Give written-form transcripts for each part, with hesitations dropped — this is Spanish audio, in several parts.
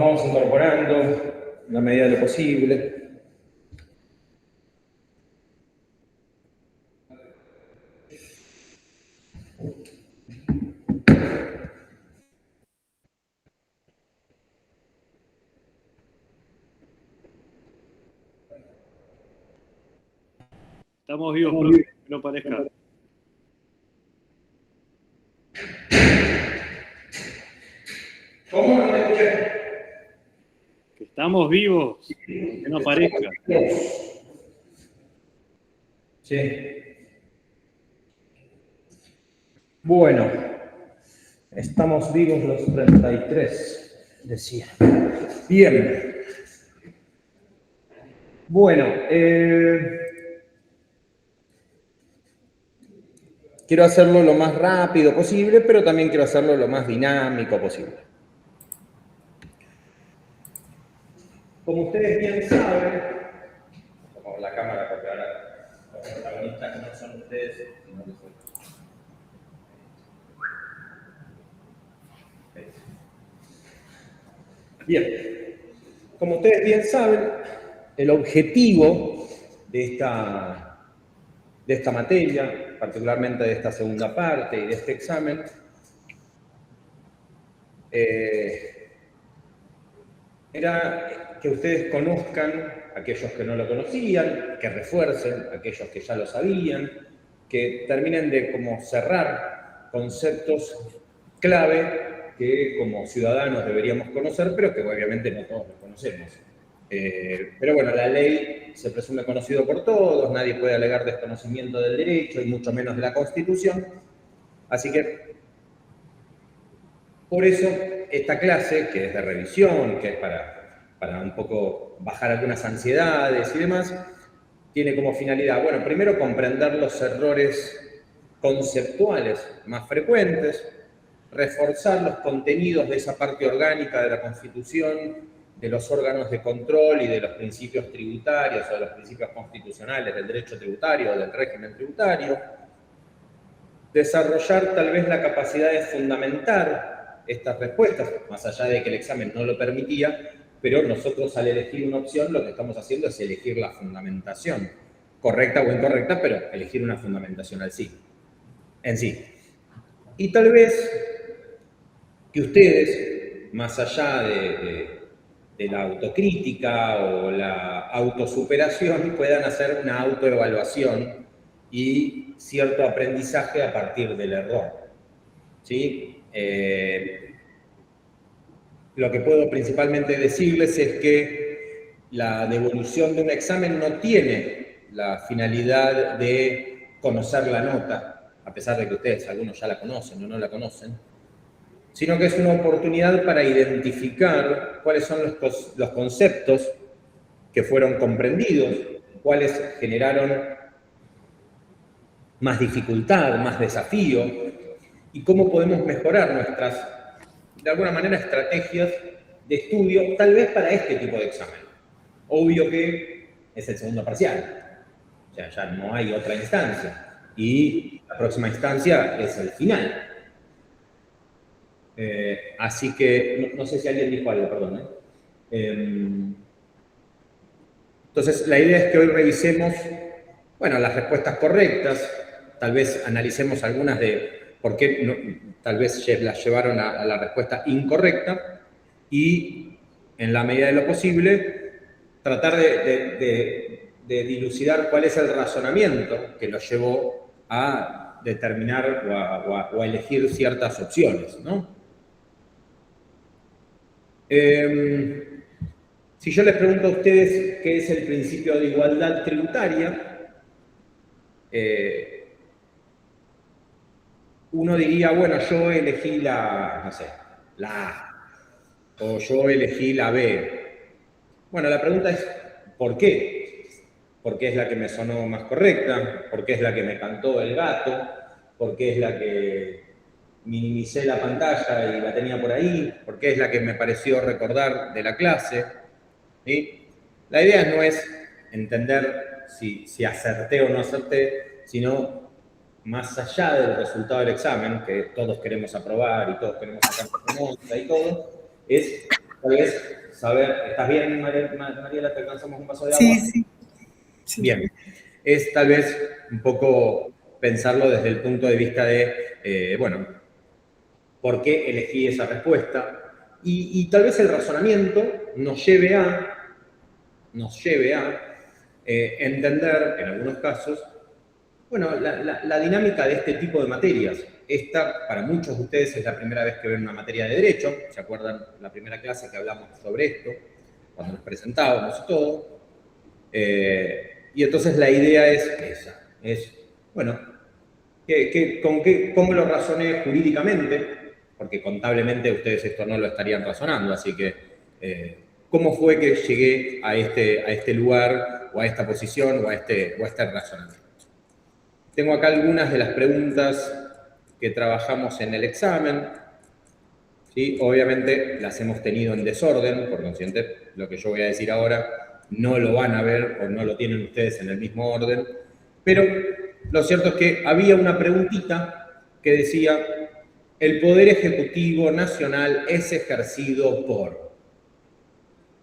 Vamos incorporando en la medida de lo posible. Estamos vivos, profe, que no parezca. ¿Cómo no te escuché? Que estamos vivos, que no parezca. Sí. Bueno, estamos vivos los 33, decía. Bien. Bueno, quiero hacerlo lo más rápido posible, pero también quiero hacerlo lo más dinámico posible. Como ustedes bien saben, como la cámara, porque ahora los protagonistas no son ustedes, sino que soy. Bien, como ustedes bien saben, el objetivo de esta materia, particularmente de esta segunda parte y de este examen, era que ustedes conozcan a aquellos que no lo conocían, que refuercen a aquellos que ya lo sabían, que terminen de como cerrar conceptos clave que como ciudadanos deberíamos conocer, pero que obviamente no todos los conocemos. Pero bueno, la ley se presume conocido por todos, nadie puede alegar desconocimiento del derecho y mucho menos de la Constitución. Así que, por eso, esta clase, que es de revisión, que es para un poco bajar algunas ansiedades y demás, tiene como finalidad, bueno, primero comprender los errores conceptuales más frecuentes, reforzar los contenidos de esa parte orgánica de la Constitución, de los órganos de control y de los principios tributarios o de los principios constitucionales del derecho tributario o del régimen tributario, desarrollar tal vez la capacidad de fundamentar estas respuestas, más allá de que el examen no lo permitía, pero nosotros al elegir una opción lo que estamos haciendo es elegir la fundamentación, correcta o incorrecta, pero elegir una fundamentación en sí. Y tal vez que ustedes, más allá de la autocrítica o la autosuperación, puedan hacer una autoevaluación y cierto aprendizaje a partir del error. ¿Sí? Lo que puedo principalmente decirles es que la devolución de un examen no tiene la finalidad de conocer la nota, a pesar de que ustedes, algunos ya la conocen o no la conocen, sino que es una oportunidad para identificar cuáles son los conceptos que fueron comprendidos, cuáles generaron más dificultad, más desafío, y cómo podemos mejorar nuestras, de alguna manera, estrategias de estudio, tal vez para este tipo de examen. Obvio que es el segundo parcial, o sea, ya no hay otra instancia, y la próxima instancia es el final. Así que, no sé si alguien dijo algo, perdón. Entonces, la idea es que hoy revisemos, bueno, las respuestas correctas, tal vez analicemos algunas de por qué no, tal vez las llevaron a la respuesta incorrecta y, en la medida de lo posible, tratar de dilucidar cuál es el razonamiento que los llevó a determinar o a elegir ciertas opciones, ¿no? Si yo les pregunto a ustedes qué es el principio de igualdad tributaria, uno diría, bueno, yo elegí la, no sé, la A, o yo elegí la B. Bueno, la pregunta es, ¿por qué? ¿Por qué es la que me sonó más correcta? ¿Por qué es la que me cantó el gato? ¿Por qué es la que minimicé la pantalla y la tenía por ahí? ¿Por qué es la que me pareció recordar de la clase? ¿Sí? La idea no es entender si acerté o no acerté, sino más allá del resultado del examen, que todos queremos aprobar y todos queremos sacar nota y todo, es tal vez saber, ¿estás bien, Mariela? ¿Te alcanzamos un vaso de agua? Sí. Bien, es tal vez un poco pensarlo desde el punto de vista de, bueno, ¿por qué elegí esa respuesta? Y tal vez el razonamiento nos lleve a entender, en algunos casos, bueno, la dinámica de este tipo de materias. Esta, para muchos de ustedes, es la primera vez que ven una materia de Derecho. ¿Se acuerdan la primera clase que hablamos sobre esto? Cuando nos presentábamos y todo. Y entonces la idea es esa. Es, bueno, ¿cómo lo razoné jurídicamente? Porque contablemente ustedes esto no lo estarían razonando, así que ¿cómo fue que llegué a este lugar, o a esta posición, o a este razonamiento? Tengo acá algunas de las preguntas que trabajamos en el examen. ¿Sí? Obviamente las hemos tenido en desorden, por consiguiente, lo que yo voy a decir ahora no lo van a ver o no lo tienen ustedes en el mismo orden, pero lo cierto es que había una preguntita que decía: el Poder Ejecutivo Nacional es ejercido por...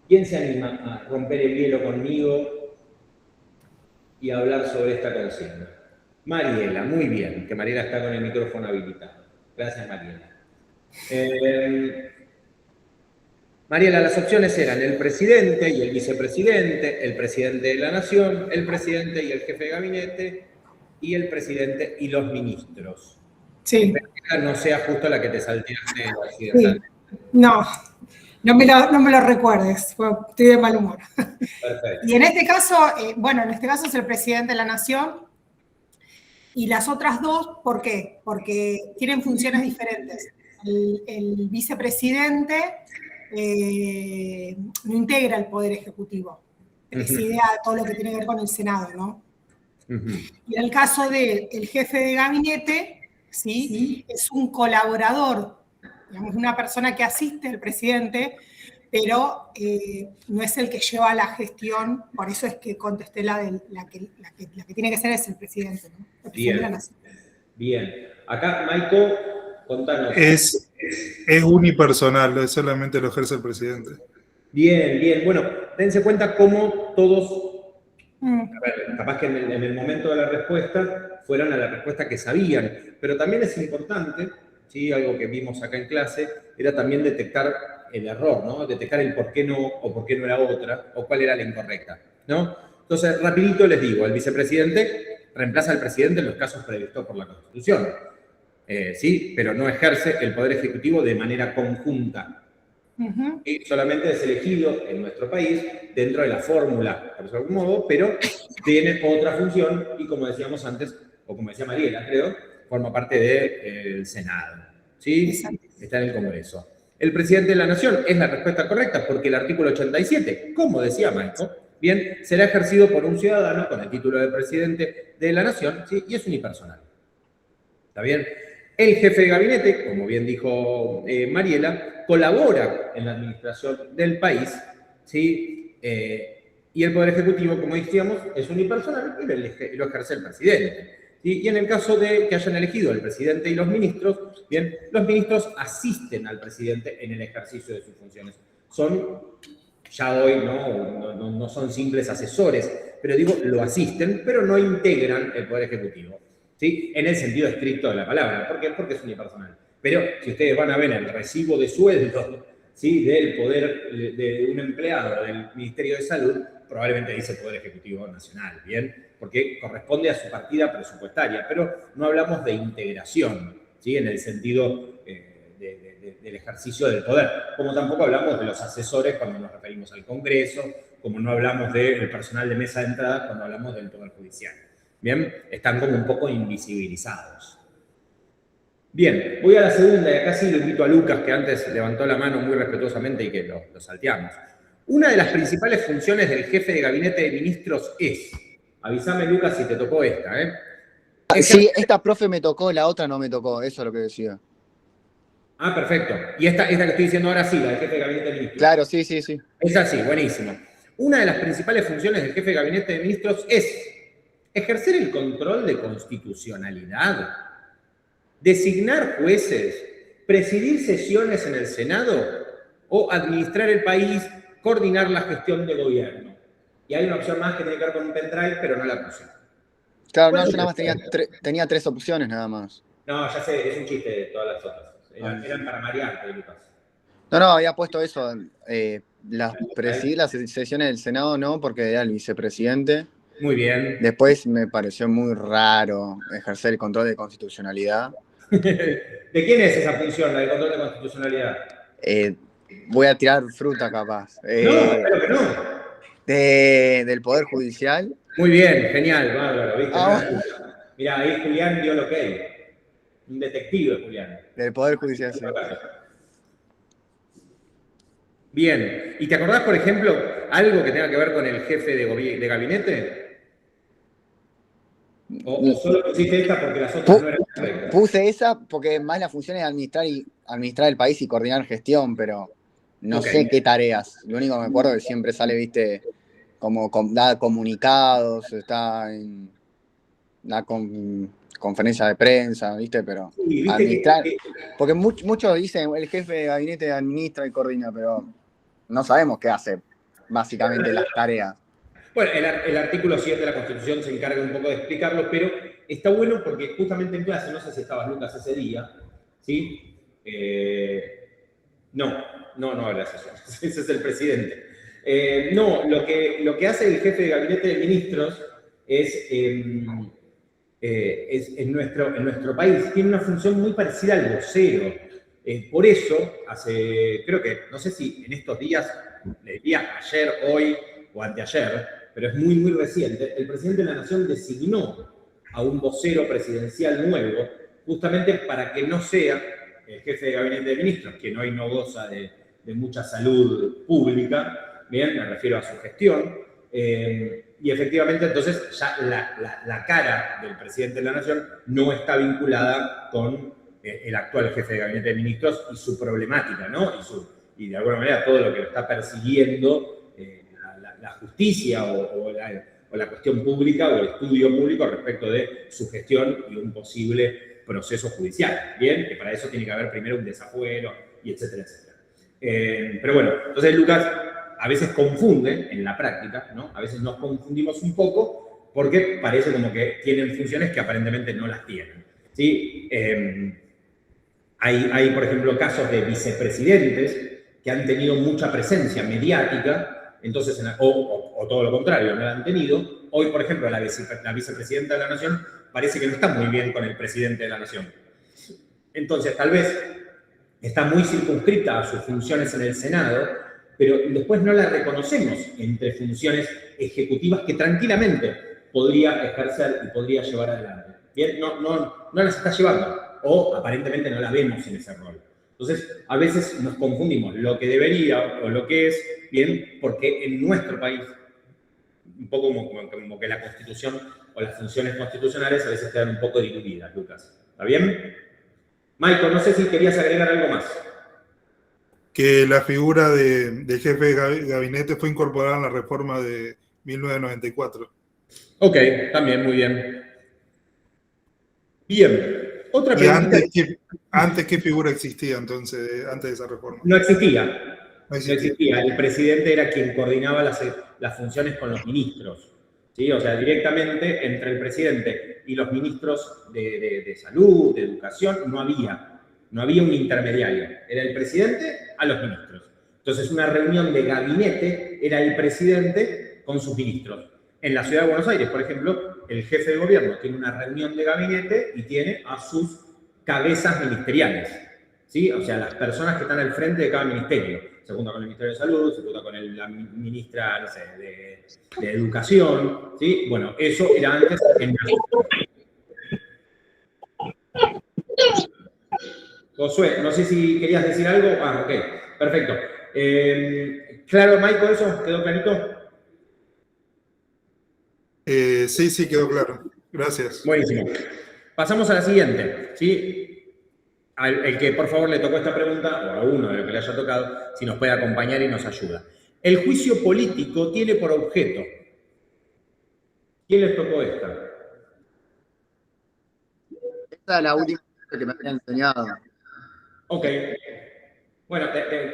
¿Quién se anima a romper el hielo conmigo y hablar sobre esta consigna? Mariela, muy bien, que Mariela está con el micrófono habilitado. Gracias, Mariela. Mariela, las opciones eran el presidente y el vicepresidente, el presidente de la Nación, el presidente y el jefe de gabinete, y el presidente y los ministros. Sí. Espero que no sea justo la que te salteaste. Sí. No me lo recuerdes, estoy de mal humor. Perfecto. Y en este caso, en este caso es el presidente de la Nación. Y las otras dos, ¿por qué? Porque tienen funciones diferentes. El vicepresidente no integra el Poder Ejecutivo, preside a todo lo que tiene que ver con el Senado, ¿no? Y en el caso del jefe de gabinete, ¿sí? Es un colaborador, digamos, una persona que asiste al presidente, pero no es el que lleva la gestión. Por eso es que contesté la que tiene que ser es el presidente, ¿no? El presidente de la Nación. Bien. Acá, Maiko, contanos. Es unipersonal, solamente lo ejerce el presidente. Bien. Bueno, dense cuenta cómo todos... A ver, capaz que en el momento de la respuesta fueron a la respuesta que sabían, pero también es importante, ¿sí? Algo que vimos acá en clase, era también detectar el error, ¿no? Detectar el por qué no, o por qué no era otra, o cuál era la incorrecta, ¿no? Entonces, rapidito les digo, el vicepresidente reemplaza al presidente en los casos previstos por la Constitución, ¿sí? Pero no ejerce el Poder Ejecutivo de manera conjunta. Y solamente es elegido en nuestro país dentro de la fórmula, por algún modo, pero tiene otra función y, como decíamos antes, o como decía Mariela, creo, forma parte del Senado, ¿sí? Está en el Congreso. El presidente de la Nación es la respuesta correcta porque el artículo 87, como decía Maiko, bien, será ejercido por un ciudadano con el título de presidente de la Nación, ¿sí? Y es unipersonal. ¿Está bien? El jefe de gabinete, como bien dijo Mariela, colabora en la administración del país, ¿sí? Y el Poder Ejecutivo, como decíamos, es unipersonal y lo ejerce el presidente, ¿sí? Y en el caso de que hayan elegido el presidente y los ministros, bien, los ministros asisten al presidente en el ejercicio de sus funciones. Son, ya hoy no son simples asesores, pero digo, lo asisten, pero no integran el Poder Ejecutivo, ¿sí? En el sentido estricto de la palabra. ¿Por qué? Porque es unipersonal. Pero si ustedes van a ver el recibo de sueldo, ¿sí? Del poder de un empleado del Ministerio de Salud, probablemente dice Poder Ejecutivo Nacional, ¿bien? Porque corresponde a su partida presupuestaria, pero no hablamos de integración, ¿sí? En el sentido del ejercicio del poder, como tampoco hablamos de los asesores cuando nos referimos al Congreso, como no hablamos del personal de mesa de entrada cuando hablamos del Poder Judicial. Bien, están como un poco invisibilizados. Bien, voy a la segunda, y acá sí lo invito a Lucas, que antes levantó la mano muy respetuosamente y que lo salteamos. Una de las principales funciones del jefe de gabinete de ministros es... Avísame, Lucas, si te tocó esta, ¿eh? Sí, esta profe me tocó, la otra no me tocó, eso es lo que decía. Ah, perfecto. Y esta que estoy diciendo ahora sí, la del jefe de gabinete de ministros. Claro, sí. Es así, buenísimo. Una de las principales funciones del jefe de gabinete de ministros es ejercer el control de constitucionalidad, designar jueces, presidir sesiones en el Senado o administrar el país, coordinar la gestión de gobierno. Y hay una opción más que tiene que ver con un pendrive, pero no la puse. Claro, no, yo nada más tenía 3 opciones nada más. No, ya sé, es un chiste de todas las otras. Eran para marearte, Lucas. No, había puesto eso. Presidí las sesiones del Senado no, porque era el vicepresidente. Muy bien. Después me pareció muy raro ejercer el control de constitucionalidad. ¿De quién es esa función, la de control de constitucionalidad? Voy a tirar fruta capaz. No, pero que no. Del Poder Judicial. Muy bien, genial, bárbaro, ¿viste? Bueno. Mirá, ahí Julián dio lo que hay. Un detective, Julián. Del Poder Judicial, sí. Bien. ¿Y te acordás, por ejemplo, algo que tenga que ver con el jefe de gabinete? ¿O solo pusiste esta porque las otras no eran correctas? Puse esa porque más la función es administrar el país y coordinar gestión, pero no sé qué tareas. Lo único que me acuerdo es que siempre sale, viste, como da comunicados, está en conferencia de prensa, viste, pero Sí, ¿viste administrar. Porque muchos dicen el jefe de gabinete administra y coordina, pero no sabemos qué hace básicamente las tareas. Bueno, el artículo 7 de la Constitución se encarga un poco de explicarlo, pero está bueno porque justamente en clase, no sé si estabas, Lucas, ese día, ¿sí? No habrá sesión, ese es el presidente. No, lo que hace el jefe de gabinete de ministros es en nuestro país, tiene una función muy parecida al vocero. Por eso, creo que, no sé si en estos días, le diría ayer, hoy o anteayer, pero es muy, muy reciente, el presidente de la Nación designó a un vocero presidencial nuevo, justamente para que no sea el jefe de gabinete de ministros, quien hoy no goza de mucha salud pública, bien, me refiero a su gestión, y efectivamente entonces ya la cara del presidente de la Nación no está vinculada con el actual jefe de gabinete de ministros y su problemática, ¿no? Y de alguna manera todo lo que lo está persiguiendo la justicia o la cuestión pública o el estudio público respecto de su gestión y un posible proceso judicial, ¿bien? Que para eso tiene que haber primero un desafuero y etcétera, etcétera. Pero bueno, entonces Lucas a veces confunde en la práctica, ¿no? A veces nos confundimos un poco porque parece como que tienen funciones que aparentemente no las tienen, ¿sí? Hay, por ejemplo, casos de vicepresidentes que han tenido mucha presencia mediática, entonces, o todo lo contrario, no la han tenido. Hoy, por ejemplo, la vicepresidenta de la Nación parece que no está muy bien con el presidente de la Nación. Entonces, tal vez está muy circunscrita a sus funciones en el Senado, pero después no la reconocemos entre funciones ejecutivas que tranquilamente podría ejercer y podría llevar adelante. Bien, no las está llevando, o aparentemente no la vemos en ese rol. Entonces, a veces nos confundimos lo que debería o lo que es, bien, porque en nuestro país, un poco como que la Constitución o las funciones constitucionales a veces quedan un poco diluidas, Lucas. ¿Está bien? Michael, no sé si querías agregar algo más. Que la figura de jefe de gabinete fue incorporada en la reforma de 1994. Ok, también, muy bien. Bien. Otra pregunta. ¿Antes qué figura existía entonces, antes de esa reforma? No existía. No existía. El presidente era quien coordinaba las funciones con los ministros. ¿Sí? O sea, directamente entre el presidente y los ministros de salud, de educación, no había un intermediario. Era el presidente a los ministros. Entonces, una reunión de gabinete era el presidente con sus ministros. En la ciudad de Buenos Aires, por ejemplo, el jefe de gobierno tiene una reunión de gabinete y tiene a sus cabezas ministeriales, ¿sí? O sea, las personas que están al frente de cada ministerio. Se junta con el Ministerio de Salud, se junta con la ministra, no sé, de Educación, ¿sí? Bueno, eso era antes en Josué, no sé si querías decir algo. Ah, ok, perfecto. ¿Claro, Michael, eso? ¿Quedó clarito? Sí, quedó claro. Gracias. Buenísimo. Pasamos a la siguiente, ¿sí? El que por favor le tocó esta pregunta, o a uno de los que le haya tocado, si nos puede acompañar y nos ayuda. El juicio político tiene por objeto. ¿Quién les tocó esta? Esta es la última que me habían enseñado. Ok. Bueno,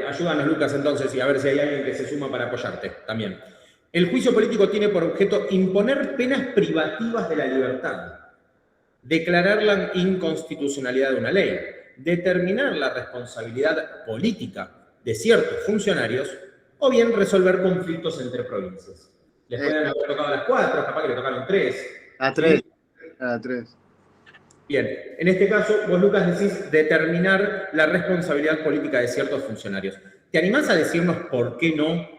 ayúdanos, Lucas, entonces, y a ver si hay alguien que se suma para apoyarte también. El juicio político tiene por objeto imponer penas privativas de la libertad, declarar la inconstitucionalidad de una ley, determinar la responsabilidad política de ciertos funcionarios o bien resolver conflictos entre provincias. Les pueden haber tocado las 4, capaz que le tocaron 3. A 3. A 3. Bien, en este caso, vos, Lucas, decís determinar la responsabilidad política de ciertos funcionarios. ¿Te animás a decirnos por qué no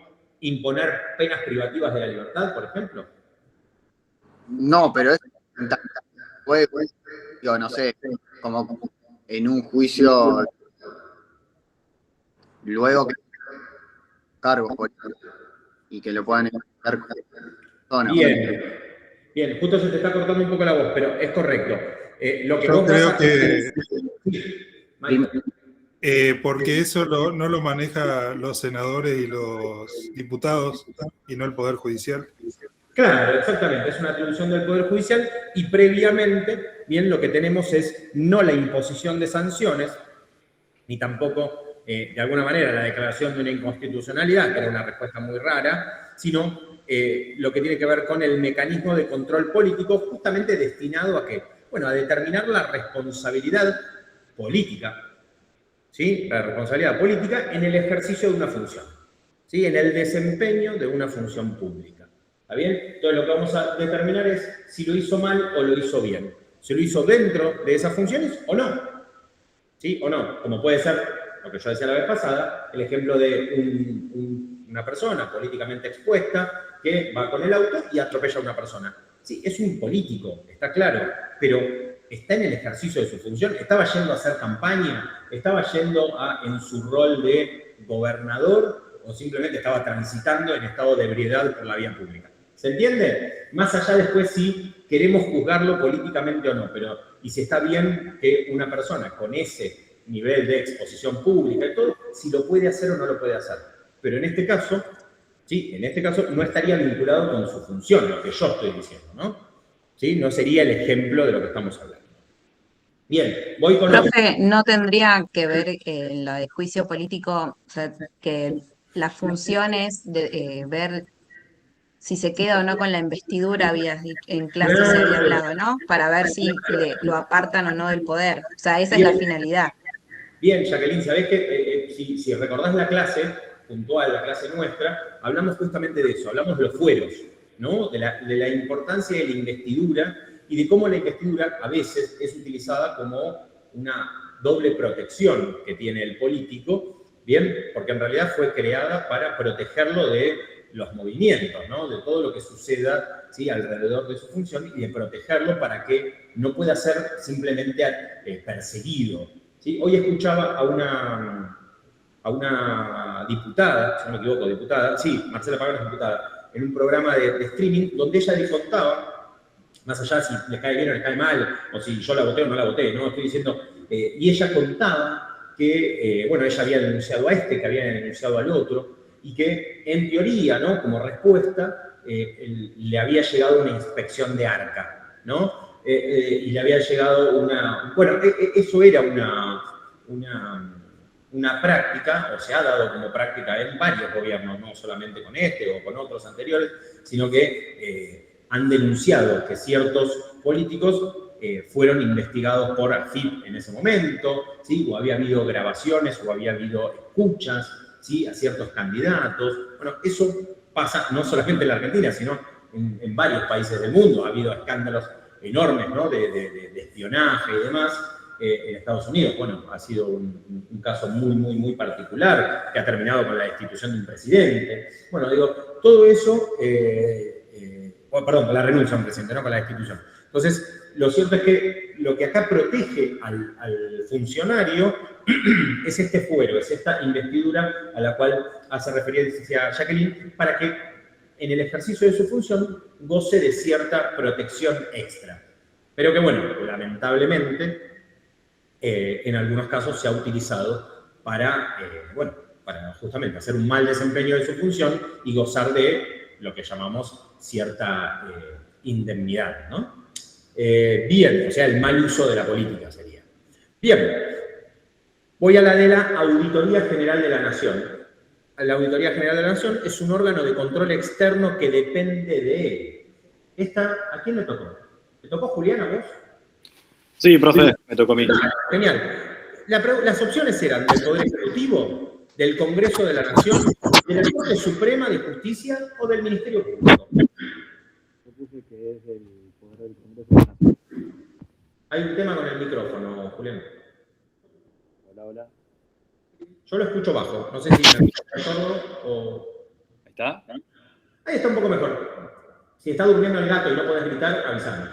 imponer penas privativas de la libertad, por ejemplo? No, pero es... Digo, no sé, como en un juicio, luego que cargos y que lo puedan ejecutar con personas. Bien, justo se te está cortando un poco la voz, pero es correcto. Lo que yo creo que... porque eso no lo manejan los senadores y los diputados y no el Poder Judicial. Claro, exactamente, es una atribución del Poder Judicial y previamente, bien, lo que tenemos es no la imposición de sanciones, ni tampoco, de alguna manera, la declaración de una inconstitucionalidad, que era una respuesta muy rara, sino lo que tiene que ver con el mecanismo de control político justamente destinado a ¿qué? Bueno, a determinar la responsabilidad política, ¿sí? La responsabilidad política en el ejercicio de una función, ¿sí? En el desempeño de una función pública. ¿Está bien? Entonces lo que vamos a determinar es si lo hizo mal o lo hizo bien. Si lo hizo dentro de esas funciones o no. ¿Sí? O no. Como puede ser, lo que yo decía la vez pasada, el ejemplo de una persona políticamente expuesta que va con el auto y atropella a una persona. Sí, es un político, está claro, pero está en el ejercicio de su función, estaba yendo a hacer campaña, estaba yendo en su rol de gobernador o simplemente estaba transitando en estado de ebriedad por la vía pública. ¿Se entiende? Más allá después si queremos juzgarlo políticamente o no, pero y si está bien que una persona con ese nivel de exposición pública y todo, si lo puede hacer o no lo puede hacer. Pero en este caso, ¿sí? En este caso no estaría vinculado con su función, lo que yo estoy diciendo, ¿no? ¿Sí? No sería el ejemplo de lo que estamos hablando. Bien, voy con... Profe, ¿no tendría que ver en lo de juicio político, o sea, que las funciones de ver si se queda o no con la investidura, en clase se había hablado, ¿no? Para ver si lo apartan o no del poder. O sea, esa es la finalidad. Bien, Jacqueline, ¿sabés que si recordás la clase puntual, la clase nuestra, hablamos justamente de eso, hablamos de los fueros, ¿no? De la importancia de la investidura y de cómo la investidura a veces es utilizada como una doble protección que tiene el político, ¿bien? Porque en realidad fue creada para protegerlo de los movimientos, ¿no? De todo lo que suceda, ¿sí? Alrededor de su función y de protegerlo para que no pueda ser simplemente perseguido, ¿sí? Hoy escuchaba a una diputada, si no me equivoco, diputada, sí, Marcela Pagano es diputada, en un programa de streaming donde ella le contaba, más allá si le cae bien o le cae mal, o si yo la voté o no la voté, ¿no? Estoy diciendo, y ella contaba que, bueno, ella había denunciado a este, que había denunciado al otro, y que en teoría, ¿no? Como respuesta, le había llegado una inspección de arca, ¿no? Y le había llegado bueno, eso era una práctica, o se ha dado como práctica en varios gobiernos, no solamente con este o con otros anteriores, sino que han denunciado que ciertos políticos fueron investigados por AFIP en ese momento, ¿sí? O había habido grabaciones o había habido escuchas, ¿sí? A ciertos candidatos. Bueno, eso pasa no solamente en la Argentina, sino en varios países del mundo. Ha habido escándalos enormes, ¿no? de espionaje y demás. En Estados Unidos, bueno, ha sido un caso muy, muy, muy particular que ha terminado con la destitución de un presidente. Bueno, digo, todo eso, perdón, con la renuncia de un presidente, no con la destitución. Entonces, lo cierto es que lo que acá protege al funcionario es este fuero, es esta investidura a la cual hace referencia Jacqueline, para que en el ejercicio de su función goce de cierta protección extra. Pero que, bueno, lamentablemente, en algunos casos se ha utilizado para justamente hacer un mal desempeño de su función y gozar de lo que llamamos cierta indemnidad, ¿no? Bien, o sea, el mal uso de la política sería. Bien. Voy a la de la Auditoría General de la Nación. La Auditoría General de la Nación es un órgano de control externo que depende de él. ¿Esta a quién le tocó? ¿Le tocó Julián a vos? Sí, profe, me tocó a mí. Genial. Las opciones eran del Poder Ejecutivo, del Congreso de la Nación, de la Corte Suprema de Justicia o del Ministerio Público. Yo puse que es del Poder del Congreso de la Nación. Hay un tema con el micrófono, Julián. Hola, hola. Yo lo escucho bajo. No sé si me escucha sordo o... ¿Ahí está? Ahí está un poco mejor. Si está durmiendo el gato y no podés gritar, avísame.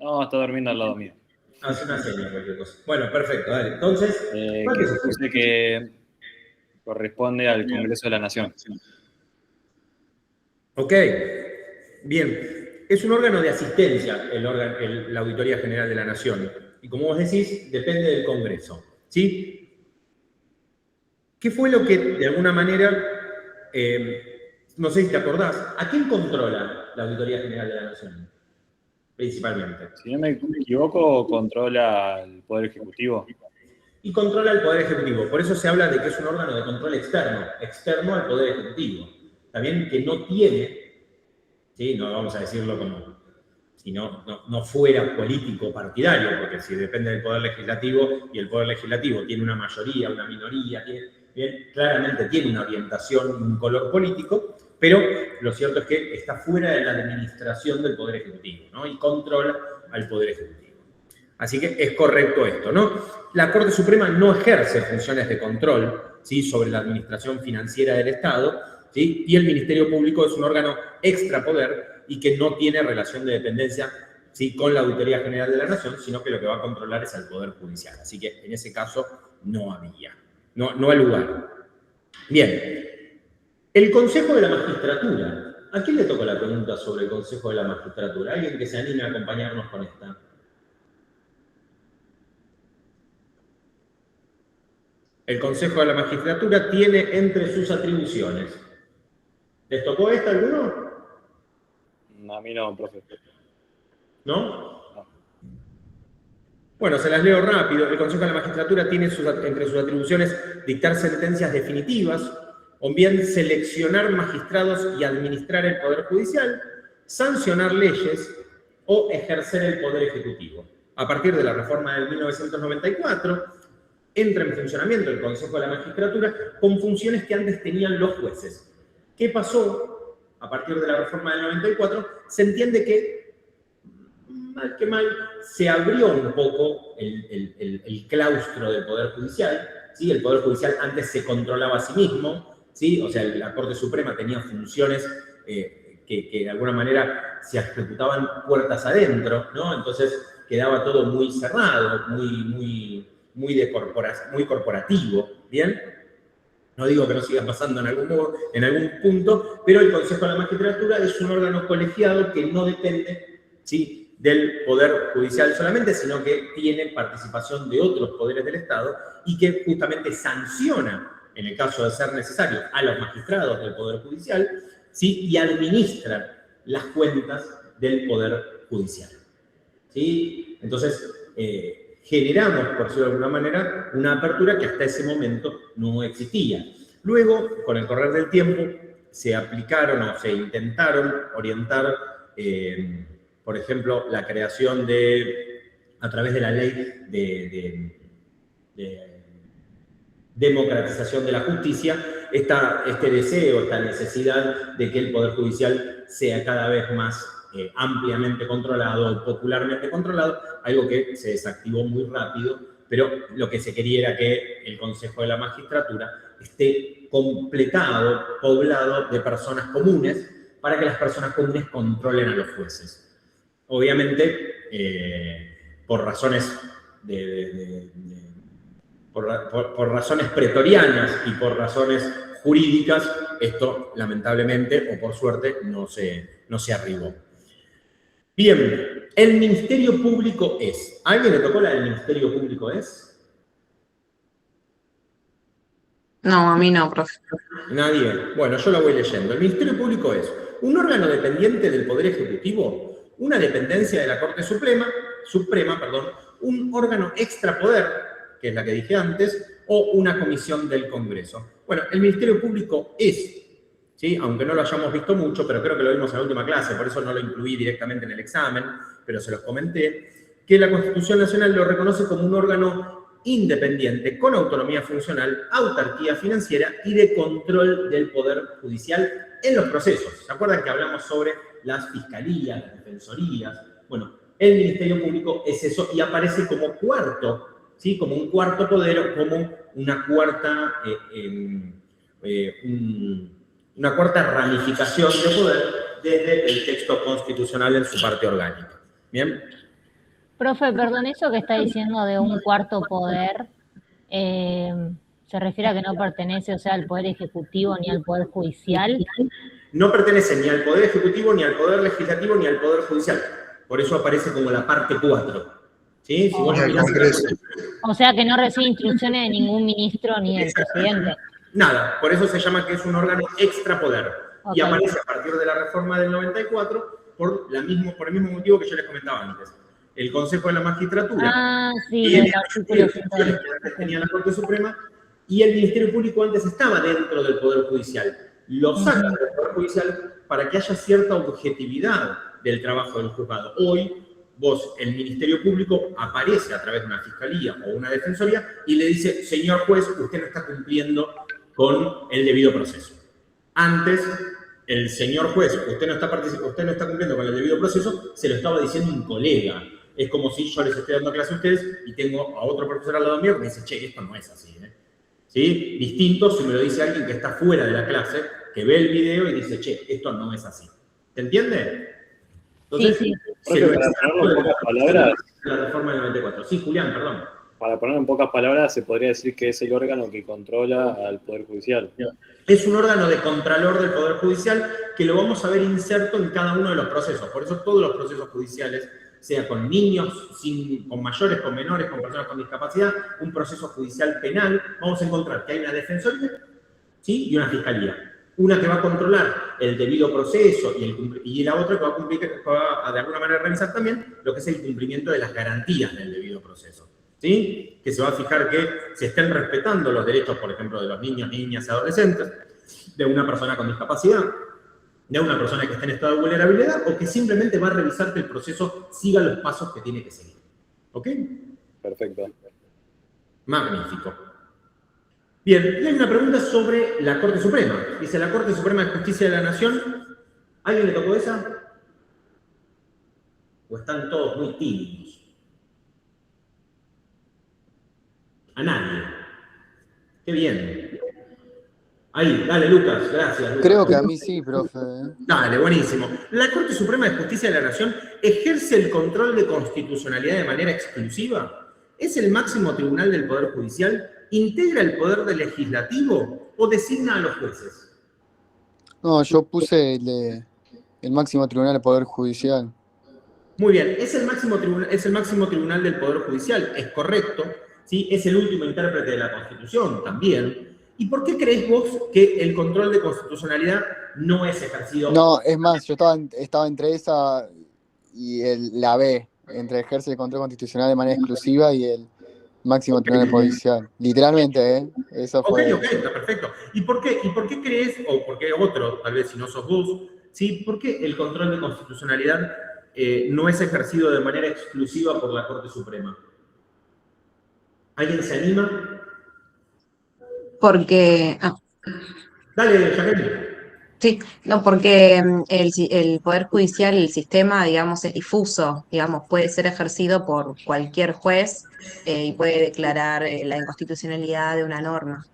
No, está durmiendo al lado mío. Hace una seña, cualquier cosa. Bueno, perfecto, dale. Entonces, ¿cuál es? Puse que corresponde al Congreso de la Nación. Ok, bien. Es un órgano de asistencia, la Auditoría General de la Nación. Y como vos decís, depende del Congreso. ¿Sí? ¿Qué fue lo que, de alguna manera, no sé si te acordás, ¿a quién controla la Auditoría General de la Nación? Principalmente. Si no me equivoco, controla el Poder Ejecutivo. Y controla el Poder Ejecutivo. Por eso se habla de que es un órgano de control externo al Poder Ejecutivo. También que no tiene, ¿sí? No vamos a decirlo como si no fuera político partidario, porque si depende del Poder Legislativo y el Poder Legislativo tiene una mayoría, una minoría, claramente tiene una orientación, un color político, pero lo cierto es que está fuera de la administración del Poder Ejecutivo, ¿no? Y controla al Poder Ejecutivo. Así que es correcto esto, ¿no? La Corte Suprema no ejerce funciones de control, ¿sí?, sobre la administración financiera del Estado, ¿sí? Y el Ministerio Público es un órgano extrapoder y que no tiene relación de dependencia, ¿sí?, con la Auditoría General de la Nación, sino que lo que va a controlar es al Poder Judicial. Así que en ese caso no había, no hay lugar. Bien. El Consejo de la Magistratura. ¿A quién le tocó la pregunta sobre el Consejo de la Magistratura? ¿Alguien que se anime a acompañarnos con esta? El Consejo de la Magistratura tiene entre sus atribuciones. ¿Les tocó esta alguno? A mí no, profe. ¿No? Bueno, se las leo rápido. El Consejo de la Magistratura tiene entre sus atribuciones dictar sentencias definitivas, o bien seleccionar magistrados y administrar el Poder Judicial, sancionar leyes o ejercer el Poder Ejecutivo. A partir de la reforma de 1994, entra en funcionamiento el Consejo de la Magistratura con funciones que antes tenían los jueces. ¿Qué pasó? A partir de la reforma del 94, se entiende que, mal que mal, se abrió un poco el claustro del Poder Judicial, ¿sí? El Poder Judicial antes se controlaba a sí mismo, ¿sí? O sea, la Corte Suprema tenía funciones que de alguna manera se ejecutaban puertas adentro, ¿no? Entonces quedaba todo muy cerrado, muy corporativo, ¿bien? No digo que no siga pasando en algún punto, pero el Consejo de la Magistratura es un órgano colegiado que no depende, ¿sí?, del Poder Judicial solamente, sino que tiene participación de otros poderes del Estado y que justamente sanciona, en el caso de ser necesario, a los magistrados del Poder Judicial, ¿sí?, y administra las cuentas del Poder Judicial, ¿sí? Entonces, generamos, por decirlo de alguna manera, una apertura que hasta ese momento no existía. Luego, con el correr del tiempo, se aplicaron o se intentaron orientar, por ejemplo, la creación a través de la ley de democratización de la justicia, este deseo, esta necesidad de que el Poder Judicial sea cada vez más ampliamente controlado, popularmente controlado, algo que se desactivó muy rápido, pero lo que se quería era que el Consejo de la Magistratura esté completado, poblado de personas comunes, para que las personas comunes controlen a los jueces. Obviamente, por razones por razones pretorianas y por razones jurídicas, esto lamentablemente, o por suerte, no se arribó. Bien, el Ministerio Público es. ¿A alguien le tocó la del Ministerio Público es? No, a mí no, profe. Nadie. Bueno, yo lo voy leyendo. El Ministerio Público es un órgano dependiente del Poder Ejecutivo, una dependencia de la Corte Suprema, un órgano extrapoder, que es la que dije antes, o una comisión del Congreso. Bueno, el Ministerio Público es, ¿sí? Aunque no lo hayamos visto mucho, pero creo que lo vimos en la última clase, por eso no lo incluí directamente en el examen, pero se los comenté, que la Constitución Nacional lo reconoce como un órgano independiente, con autonomía funcional, autarquía financiera y de control del Poder Judicial en los procesos. ¿Se acuerdan que hablamos sobre las fiscalías, las defensorías? Bueno, el Ministerio Público es eso y aparece como cuarto, ¿sí? Como un cuarto poder o como una cuarta, una cuarta ramificación de poder desde el texto constitucional en su parte orgánica. ¿Bien? Profe, perdón, eso que está diciendo de un cuarto poder, ¿se refiere a que no pertenece, o sea, al Poder Ejecutivo ni al Poder Judicial? No pertenece ni al Poder Ejecutivo, ni al Poder Legislativo, ni al Poder Judicial. Por eso aparece como la parte 4. ¿Sí? Si vos mirás, o sea, que no recibe instrucciones de ningún ministro ni del presidente. Nada, por eso se llama que es un órgano extrapoder. Okay. Y aparece a partir de la reforma del 94 por el mismo motivo que yo les comentaba antes. El Consejo de la Magistratura sí, el artículo que tenía la Corte Suprema, y el Ministerio Público antes estaba dentro del Poder Judicial. Lo sacan del Poder Judicial para que haya cierta objetividad del trabajo del juzgado. Hoy, el Ministerio Público aparece a través de una fiscalía o una defensoría y le dice, señor juez, usted no está cumpliendo con el debido proceso. Antes, el señor juez, usted no está cumpliendo con el debido proceso, se lo estaba diciendo un colega. Es como si yo les estoy dando clase a ustedes y tengo a otro profesor al lado mío que me dice, che, esto no es así. ¿Sí? Distinto si me lo dice alguien que está fuera de la clase, que ve el video y dice, che, esto no es así. ¿Se entiende? Entonces, sí. Para ponerlo en pocas palabras, la reforma del 94. Sí, Julián, perdón. Para ponerlo en pocas palabras, se podría decir que es el órgano que controla al Poder Judicial. Es un órgano de contralor del Poder Judicial que lo vamos a ver inserto en cada uno de los procesos. Por eso todos los procesos judiciales, sea con niños, con mayores, con menores, con personas con discapacidad, un proceso judicial penal, vamos a encontrar que hay una defensoría, ¿sí? Y una fiscalía. Una que va a controlar el debido proceso y la otra que va a de alguna manera revisar también lo que es el cumplimiento de las garantías del debido proceso. ¿Sí? Que se va a fijar que se estén respetando los derechos, por ejemplo, de los niños, niñas y adolescentes, de una persona con discapacidad, de una persona que está en estado de vulnerabilidad, o que simplemente va a revisar que el proceso siga los pasos que tiene que seguir. ¿Ok? Perfecto. Magnífico. Bien, y hay una pregunta sobre la Corte Suprema. Dice, ¿la Corte Suprema de Justicia de la Nación? ¿Alguien le tocó esa? ¿O están todos muy tímidos? A nadie. Qué bien. Ahí, dale, Lucas, gracias. Lucas. Creo que a mí sí, profe. Dale, buenísimo. La Corte Suprema de Justicia de la Nación ejerce el control de constitucionalidad de manera exclusiva. ¿Es el máximo tribunal del Poder Judicial? ¿Integra el poder del legislativo o designa a los jueces? No, yo puse el máximo tribunal del Poder Judicial. Muy bien, es el máximo tribunal del Poder Judicial, es correcto. ¿Sí? Es el último intérprete de la Constitución también. ¿Y por qué crees vos que el control de constitucionalidad no es ejercido? No, es más, yo estaba entre esa y la B, entre ejerce el control constitucional de manera exclusiva y el máximo tribunal judicial. Literalmente, eso fue. Ok, está perfecto. ¿Y por qué crees, o por qué otro, tal vez si no sos vos, ¿sí? ¿Por qué el control de constitucionalidad no es ejercido de manera exclusiva por la Corte Suprema? ¿Alguien se anima? Porque... Dale, Jacqueline. Sí, no, porque el Poder Judicial, el sistema, digamos, es difuso, digamos, puede ser ejercido por cualquier juez y puede declarar la inconstitucionalidad de una norma.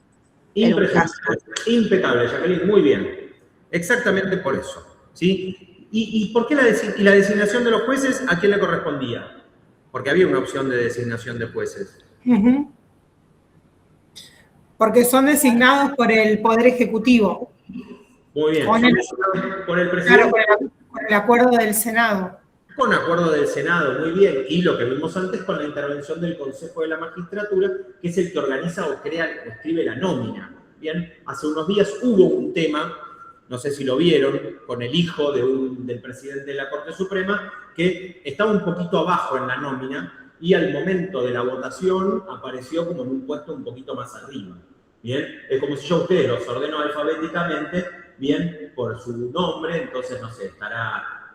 Impecable, Jacqueline, muy bien. Exactamente por eso. ¿Sí? ¿Y por qué la designación de los jueces a quién le correspondía? Porque había una opción de designación de jueces. Uh-huh. Porque son designados por el Poder Ejecutivo. Muy bien. Por el presidente. Claro, por el acuerdo del Senado. Con acuerdo del Senado, muy bien. Y lo que vimos antes con la intervención del Consejo de la Magistratura, que es el que organiza o crea o escribe la nómina. Bien, hace unos días hubo un tema, no sé si lo vieron, con el hijo del presidente de la Corte Suprema, que estaba un poquito abajo en la nómina, y al momento de la votación apareció como en un puesto un poquito más arriba. Bien, es como si yo a ustedes los ordeno alfabéticamente, bien, por su nombre, entonces, no sé, estará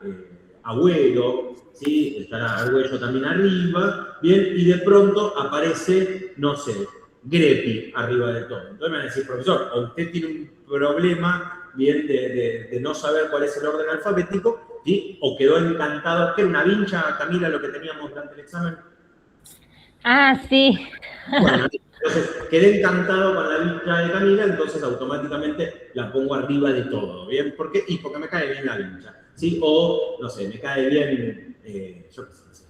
Agüero, ¿sí? Estará Agüero también arriba, bien, y de pronto aparece, no sé, Greppi arriba de todo. Entonces me van a decir, profesor, o usted tiene un problema, bien, de no saber cuál es el orden alfabético, ¿sí? O quedó encantado, que era una vincha, Camila, lo que teníamos durante el examen. Ah, sí. Bueno, entonces quedé encantado con la vincha de Camila, entonces automáticamente la pongo arriba de todo, ¿bien? ¿Por qué? Y porque me cae bien la vincha, ¿sí? O, no sé, me cae bien, yo qué sé,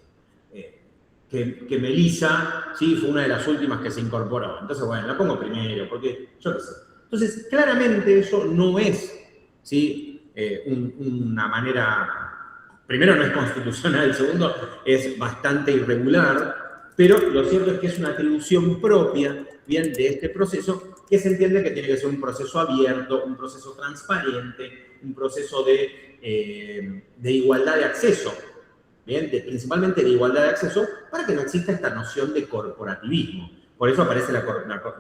que Melissa, ¿sí? Fue una de las últimas que se incorporó. Entonces, bueno, la pongo primero, porque yo qué sé. Entonces, claramente eso no es, ¿sí? Una manera, primero no es constitucional, segundo es bastante irregular, pero lo cierto es que es una atribución propia, bien, de este proceso, que se entiende que tiene que ser un proceso abierto, un proceso transparente, un proceso de igualdad de acceso, bien, principalmente de igualdad de acceso, para que no exista esta noción de corporativismo. Por eso aparece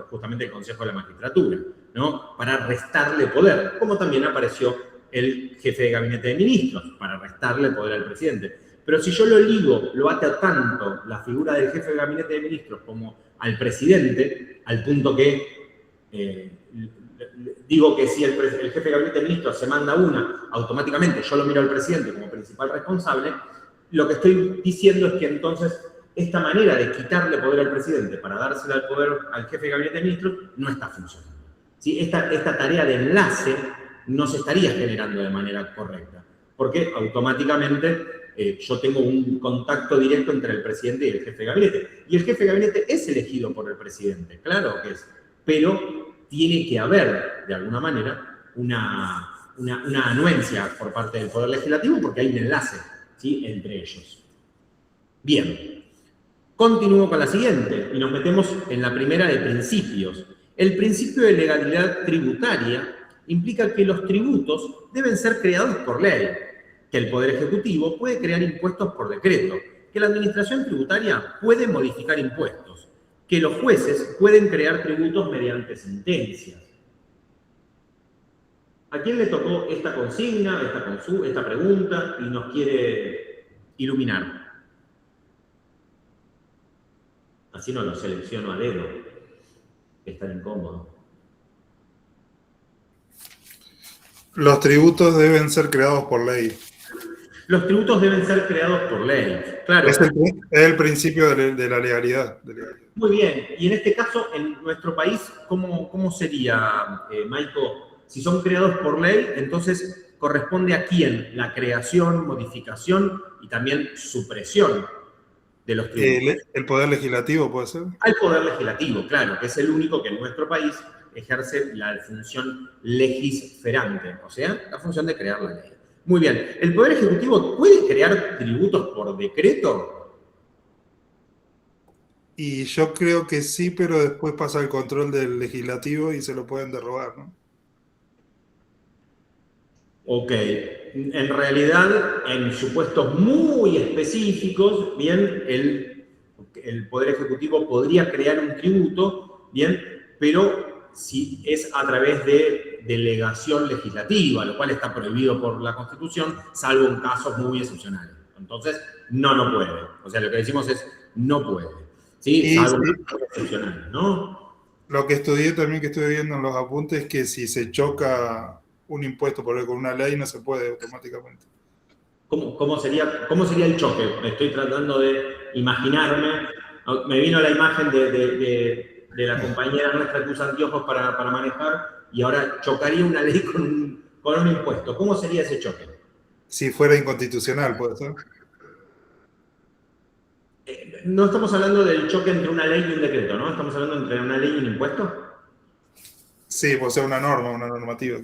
justamente el Consejo de la Magistratura, ¿no? Para restarle poder, como también apareció el jefe de gabinete de ministros, para restarle poder al presidente. Pero si yo lo ligo, lo ato tanto la figura del jefe de gabinete de ministros como al presidente, al punto que digo que si el jefe de gabinete de ministros se manda una, automáticamente yo lo miro al presidente como principal responsable, lo que estoy diciendo es que entonces esta manera de quitarle poder al presidente para dársela al poder al jefe de gabinete de ministros no está funcionando. ¿Sí? Esta tarea de enlace no se estaría generando de manera correcta, porque automáticamente yo tengo un contacto directo entre el presidente y el jefe de gabinete. Y el jefe de gabinete es elegido por el presidente, claro que es. Pero tiene que haber, de alguna manera, una anuencia por parte del Poder Legislativo porque hay un enlace, ¿sí? Entre ellos. Bien. Continúo con la siguiente y nos metemos en la primera de principios. El principio de legalidad tributaria implica que los tributos deben ser creados por ley, que el Poder Ejecutivo puede crear impuestos por decreto, que la Administración Tributaria puede modificar impuestos, que los jueces pueden crear tributos mediante sentencias. ¿A quién le tocó esta consigna, esta pregunta y nos quiere iluminar? Así no lo selecciono a dedo, que es tan incómodo. Los tributos deben ser creados por ley. Los tributos deben ser creados por ley, claro. Es el principio de la legalidad. Muy bien, y en este caso, en nuestro país, ¿cómo sería, Maico? Si son creados por ley, entonces corresponde a quién la creación, modificación y también supresión de los tributos. ¿El Poder Legislativo puede ser? Al Poder Legislativo, claro, que es el único que en nuestro país ejerce la función legisferante, o sea, la función de crear la ley. Muy bien, ¿el Poder Ejecutivo puede crear tributos por decreto? Y yo creo que sí, pero después pasa el control del Legislativo y se lo pueden derogar, ¿no? Ok, en realidad, en supuestos muy específicos, bien, el Poder Ejecutivo podría crear un tributo, bien, pero si es a través de delegación legislativa, lo cual está prohibido por la Constitución, salvo en casos muy excepcionales. Entonces, no puede. O sea, lo que decimos es, no puede. ¿Sí? Salvo en casos excepcionales, ¿no? Lo que estudié también, que estoy viendo en los apuntes, es que si se choca un impuesto por con una ley, no se puede automáticamente. ¿Cómo sería el choque? Estoy tratando de imaginarme. Me vino la imagen de la compañera nuestra que usa anteojos para manejar y ahora chocaría una ley con un impuesto. ¿Cómo sería ese choque? Si fuera inconstitucional, puede ser. No estamos hablando del choque entre una ley y un decreto, ¿no? Estamos hablando entre una ley y un impuesto. Sí, puede ser una normativa.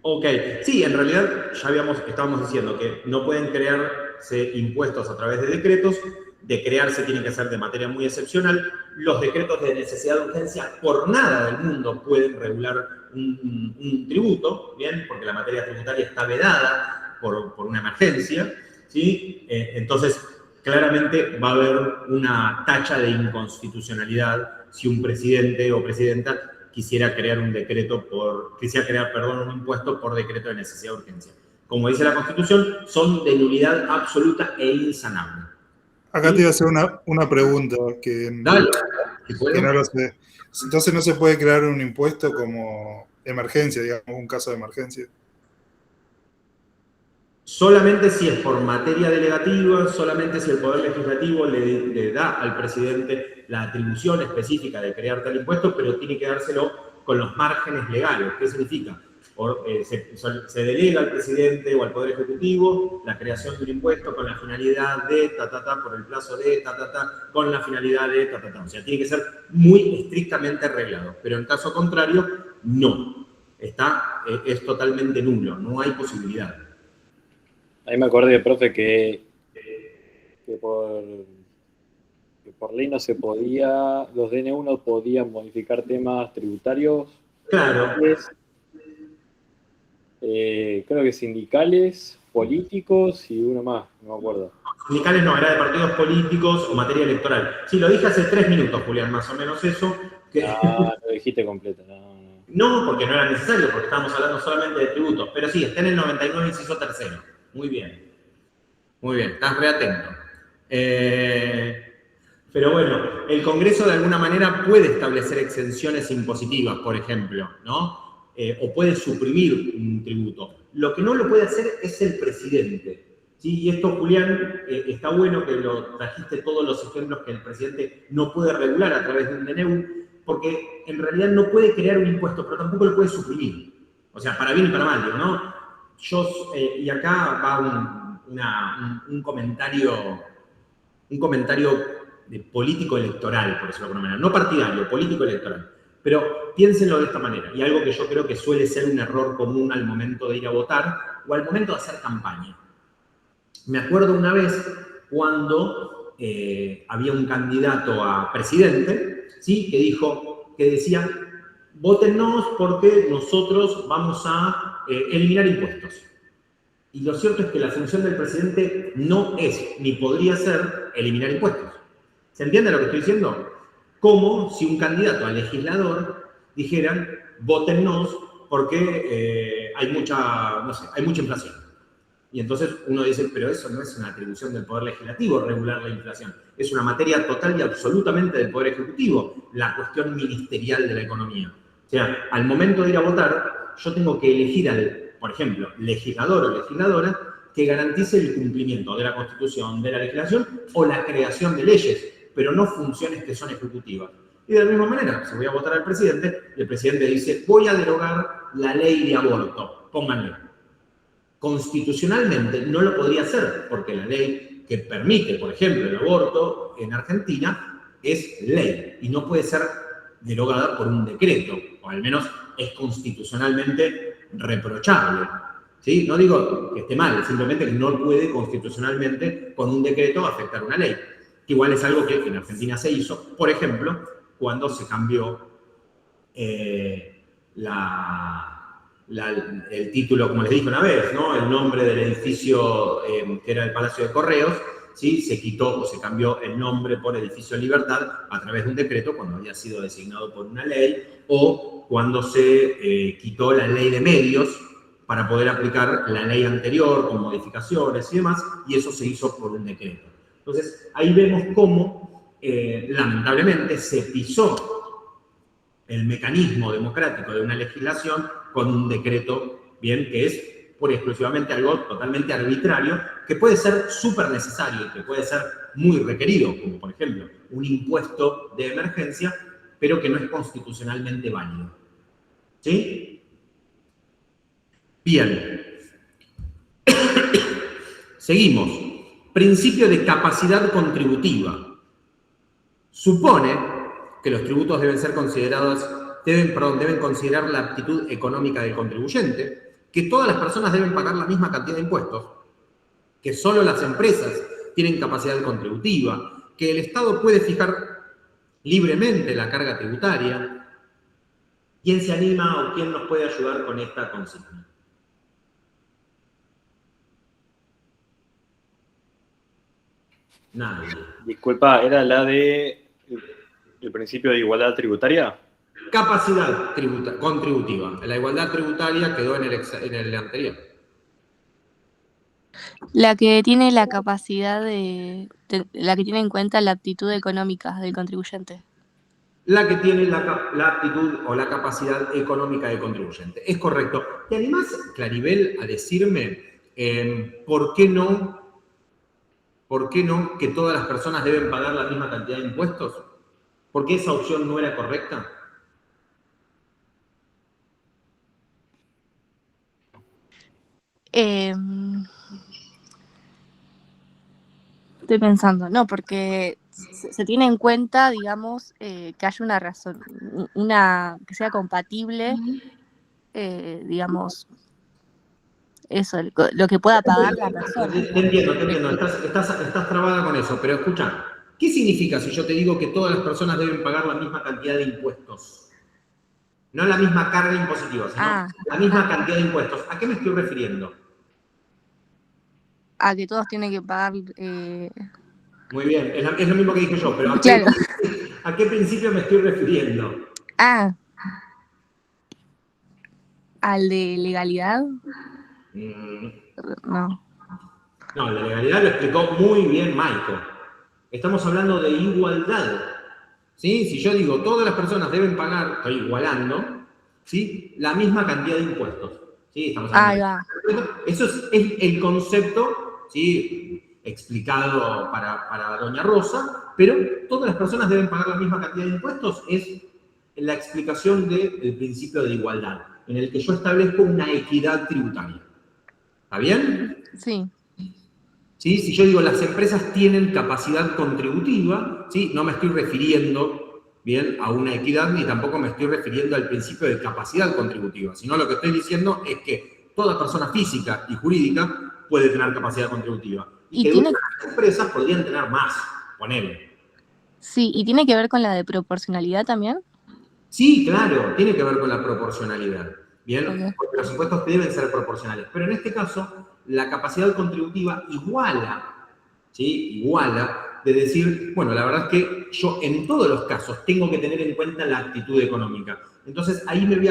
Ok, sí, en realidad ya estábamos diciendo que no pueden crearse impuestos a través de decretos. De crearse tienen que ser de materia muy excepcional. Los decretos de necesidad de urgencia por nada del mundo pueden regular un tributo, ¿bien? Porque la materia tributaria está vedada por una emergencia, ¿sí? Entonces, claramente va a haber una tacha de inconstitucionalidad si un presidente o presidenta quisiera crear un impuesto por decreto de necesidad de urgencia. Como dice la Constitución, son de nulidad absoluta e insanable. Acá te iba a hacer una pregunta que Dale, si puedo. que no lo sé. Entonces no se puede crear un impuesto como emergencia, digamos, un caso de emergencia. Solamente si es por materia delegativa, solamente si el Poder Legislativo le da al presidente la atribución específica de crear tal impuesto, pero tiene que dárselo con los márgenes legales. ¿Qué significa? Se delega al presidente o al Poder Ejecutivo la creación de un impuesto con la finalidad de por el plazo de con la finalidad de O sea, tiene que ser muy estrictamente arreglado, pero en caso contrario, no. Es totalmente nulo, no hay posibilidad. Ahí me acordé, profe, que por ley no se podía, los DNU no podían modificar temas tributarios. Claro. Creo que sindicales, políticos y uno más, no me acuerdo. Sindicales no, era de partidos políticos o materia electoral. Sí, lo dije hace 3 minutos, Julián, más o menos eso. No, lo dijiste completo, No, porque no era necesario, porque estábamos hablando solamente de tributos. Pero sí, está en el 99, inciso tercero. Muy bien. Muy bien, estás reatento. Pero bueno, el Congreso de alguna manera puede establecer exenciones impositivas, por ejemplo, ¿no? O puede suprimir un tributo. Lo que no lo puede hacer es el presidente. ¿Sí? Y esto, Julián, está bueno que lo trajiste todos los ejemplos que el presidente no puede regular a través de un DNU, porque en realidad no puede crear un impuesto, pero tampoco lo puede suprimir. O sea, para bien y para mal, digo, ¿no? Y acá va un comentario de político electoral, por decirlo de alguna manera. No partidario, político electoral. Pero piénsenlo de esta manera, y algo que yo creo que suele ser un error común al momento de ir a votar o al momento de hacer campaña. Me acuerdo una vez cuando había un candidato a presidente, ¿sí? que decía, vótennos porque nosotros vamos a eliminar impuestos. Y lo cierto es que la función del presidente no es, ni podría ser, eliminar impuestos. ¿Se entiende lo que estoy diciendo? Como si un candidato a legislador dijera, vótennos porque hay mucha inflación. Y entonces uno dice, pero eso no es una atribución del Poder Legislativo regular la inflación. Es una materia total y absolutamente del Poder Ejecutivo, la cuestión ministerial de la economía. O sea, al momento de ir a votar, yo tengo que elegir al, por ejemplo, legislador o legisladora que garantice el cumplimiento de la Constitución, de la legislación o la creación de leyes, pero no funciones que son ejecutivas. Y de la misma manera, si voy a votar al presidente, el presidente dice, voy a derogar la ley de aborto, pónganle. Constitucionalmente no lo podría hacer, porque la ley que permite, por ejemplo, el aborto en Argentina es ley y no puede ser derogada por un decreto, o al menos es constitucionalmente reprochable. ¿Sí? No digo que esté mal, simplemente que no puede constitucionalmente con un decreto afectar una ley. Que igual es algo que en Argentina se hizo, por ejemplo, cuando se cambió el título, como les dije una vez, ¿no? El nombre del edificio que era el Palacio de Correos, ¿sí? Se quitó o se cambió el nombre por Edificio Libertad a través de un decreto cuando había sido designado por una ley, o cuando se quitó la ley de medios para poder aplicar la ley anterior con modificaciones y demás, y eso se hizo por un decreto. Entonces, ahí vemos cómo, lamentablemente, se pisó el mecanismo democrático de una legislación con un decreto, bien, que es pura y exclusivamente algo totalmente arbitrario, que puede ser súper necesario y que puede ser muy requerido, como por ejemplo un impuesto de emergencia, pero que no es constitucionalmente válido. ¿Sí? Bien. Seguimos. Principio de capacidad contributiva. Supone que los tributos deben considerar la aptitud económica del contribuyente, que todas las personas deben pagar la misma cantidad de impuestos, que solo las empresas tienen capacidad contributiva, que el Estado puede fijar libremente la carga tributaria. ¿Quién se anima o quién nos puede ayudar con esta consigna? Nadie. Disculpa, ¿era la de el principio de igualdad tributaria? Capacidad contributiva. La igualdad tributaria quedó en el anterior. La que tiene la capacidad la que tiene en cuenta la aptitud económica del contribuyente. La que tiene la aptitud o la capacidad económica del contribuyente. Es correcto. ¿Te animás, Claribel, a decirme por qué no que todas las personas deben pagar la misma cantidad de impuestos? ¿Por qué esa opción no era correcta? Estoy pensando, no, porque se tiene en cuenta, digamos, que haya una razón, que sea compatible, digamos, eso, lo que pueda pagar la persona. Te entiendo, estás trabada con eso, pero escucha, ¿qué significa si yo te digo que todas las personas deben pagar la misma cantidad de impuestos? No la misma carga impositiva, sino la misma cantidad de impuestos. ¿A qué me estoy refiriendo? A que todos tienen que pagar... Muy bien, es lo mismo que dije yo, pero claro. ¿a qué principio me estoy refiriendo? ¿Al de legalidad? No. No, la legalidad lo explicó muy bien Michael. Estamos hablando de igualdad. ¿Sí? Si yo digo todas las personas deben pagar, estoy igualando, ¿sí? La misma cantidad de impuestos. ¿Sí? Estamos hablando eso es el concepto, ¿sí? Explicado para Doña Rosa, pero todas las personas deben pagar la misma cantidad de impuestos, es la explicación del principio de igualdad, en el que yo establezco una equidad tributaria. ¿Está bien? Sí. ¿Sí? Si yo digo las empresas tienen capacidad contributiva, ¿sí? No me estoy refiriendo bien a una equidad ni tampoco me estoy refiriendo al principio de capacidad contributiva, sino lo que estoy diciendo es que toda persona física y jurídica puede tener capacidad contributiva. Y que las empresas podrían tener más, ponele. Sí, ¿y tiene que ver con la de proporcionalidad también? Sí, claro, tiene que ver con la proporcionalidad. Bien, porque los impuestos deben ser proporcionales. Pero en este caso, la capacidad contributiva iguala, ¿sí? Iguala de decir, bueno, la verdad es que yo en todos los casos tengo que tener en cuenta la actitud económica. Entonces ahí voy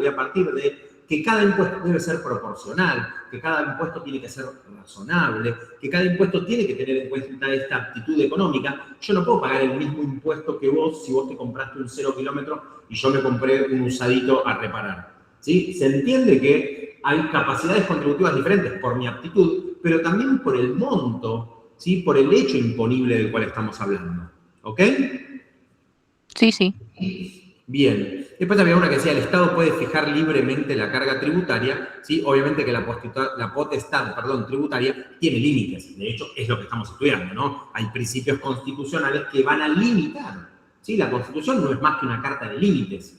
a partir de que cada impuesto debe ser proporcional, que cada impuesto tiene que ser razonable, que cada impuesto tiene que tener en cuenta esta actitud económica. Yo no puedo pagar el mismo impuesto que vos si vos te compraste un 0 kilómetro y yo me compré un usadito a reparar. ¿Sí? Se entiende que hay capacidades contributivas diferentes por mi aptitud, pero también por el monto, ¿sí? Por el hecho imponible del cual estamos hablando. ¿Ok? Sí, sí. Bien. Después había una que decía, el Estado puede fijar libremente la carga tributaria, ¿sí? Obviamente que la potestad tributaria tiene límites. De hecho, es lo que estamos estudiando, ¿no? Hay principios constitucionales que van a limitar, ¿sí? La Constitución no es más que una carta de límites,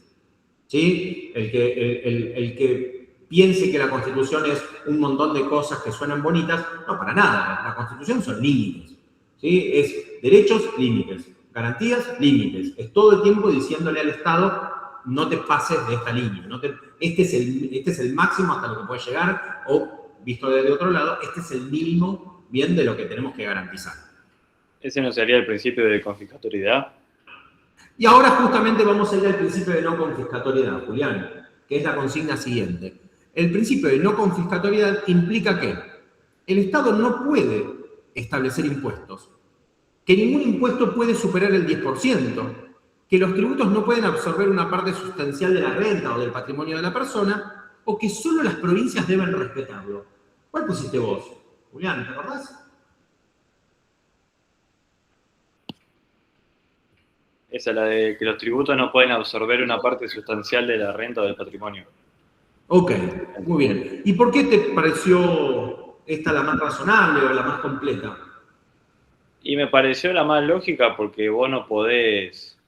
¿sí? El que piense que la Constitución es un montón de cosas que suenan bonitas, no, para nada. La Constitución son límites, ¿sí? Es derechos, límites. Garantías, límites. Es todo el tiempo diciéndole al Estado, no te pases de esta línea. Este es el máximo hasta lo que puede llegar, o, visto desde otro lado, este es el mínimo bien de lo que tenemos que garantizar. ¿Ese no sería el principio de confiscatoriedad? Y ahora justamente vamos a ir al principio de no confiscatoriedad, Julián, que es la consigna siguiente. El principio de no confiscatoriedad implica que el Estado no puede establecer impuestos, que ningún impuesto puede superar el 10%, que los tributos no pueden absorber una parte sustancial de la renta o del patrimonio de la persona, o que solo las provincias deben respetarlo. ¿Cuál pusiste vos, Julián? ¿Te acordás? Esa es la de que los tributos no pueden absorber una parte sustancial de la renta o del patrimonio. Ok, muy bien. ¿Y por qué te pareció esta la más razonable o la más completa? Y me pareció la más lógica porque vos no podés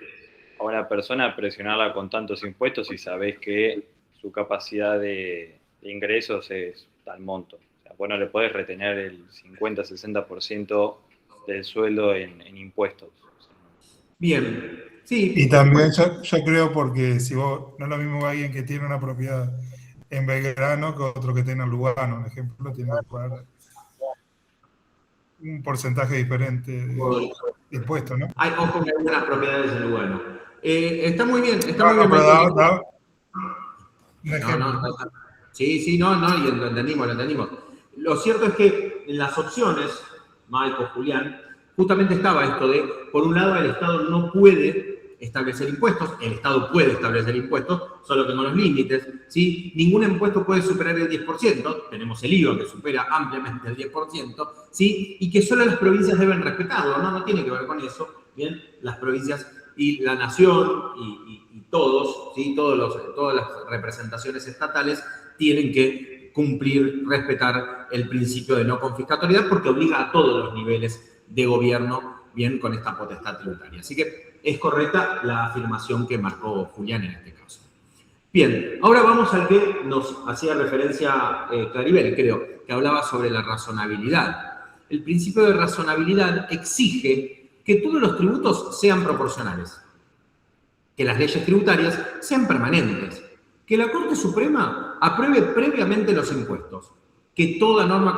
a una persona presionarla con tantos impuestos si sabés que su capacidad de ingresos es tal monto. O sea, vos no le podés retener el 50-60% del sueldo en impuestos. Bien, sí. Y también yo creo porque si vos, no es lo mismo alguien que tiene una propiedad en Belgrano que otro que tiene en Lugano, por ejemplo, tiene que pagar. un porcentaje diferente de impuestos, ¿no? Hay, ojo, que hay algunas propiedades en Lugano. Está muy bien, está No, muy bien. pero un No, ejemplo. Sí, no, y lo entendimos. Lo cierto es que en las opciones, Michael, Julián, justamente estaba esto de, por un lado, el Estado no puede establecer impuestos, el Estado puede establecer impuestos, solo que con los límites, ¿sí? Ningún impuesto puede superar el 10%, tenemos el IVA que supera ampliamente el 10%, ¿sí? Y que solo las provincias deben respetarlo, no tiene que ver con eso, ¿bien? Las provincias y la nación y todos, ¿sí? Todas las representaciones estatales tienen que cumplir, respetar el principio de no confiscatoriedad porque obliga a todos los niveles de gobierno, bien, con esta potestad tributaria. Así que es correcta la afirmación que marcó Julián en este caso. Bien, ahora vamos al que nos hacía referencia Claribel, creo, que hablaba sobre la razonabilidad. El principio de razonabilidad exige que todos los tributos sean proporcionales, que las leyes tributarias sean permanentes, que la Corte Suprema apruebe previamente los impuestos, que toda norma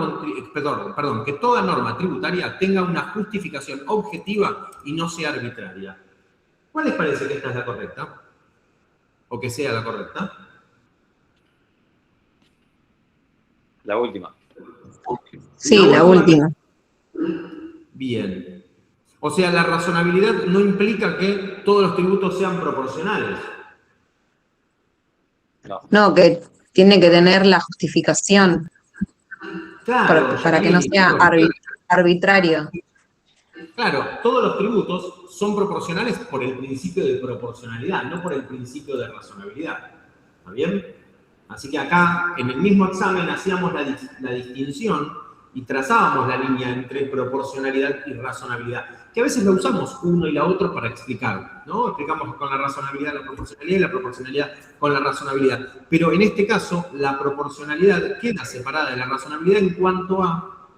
tributaria tenga una justificación objetiva y no sea arbitraria. ¿Cuál les parece que esta es la correcta? ¿O que sea la correcta? La última. Sí, la última. Bien. O sea, la razonabilidad no implica que todos los tributos sean proporcionales. No, que tiene que tener la justificación Claro, para que no sea arbitrario. Claro, todos los tributos son proporcionales por el principio de proporcionalidad, no por el principio de razonabilidad. ¿Está bien? Así que acá, en el mismo examen, hacíamos la distinción y trazábamos la línea entre proporcionalidad y razonabilidad, que a veces la usamos uno y la otra para explicar, ¿no? Explicamos con la razonabilidad la proporcionalidad y la proporcionalidad con la razonabilidad. Pero en este caso, la proporcionalidad queda separada de la razonabilidad en cuanto a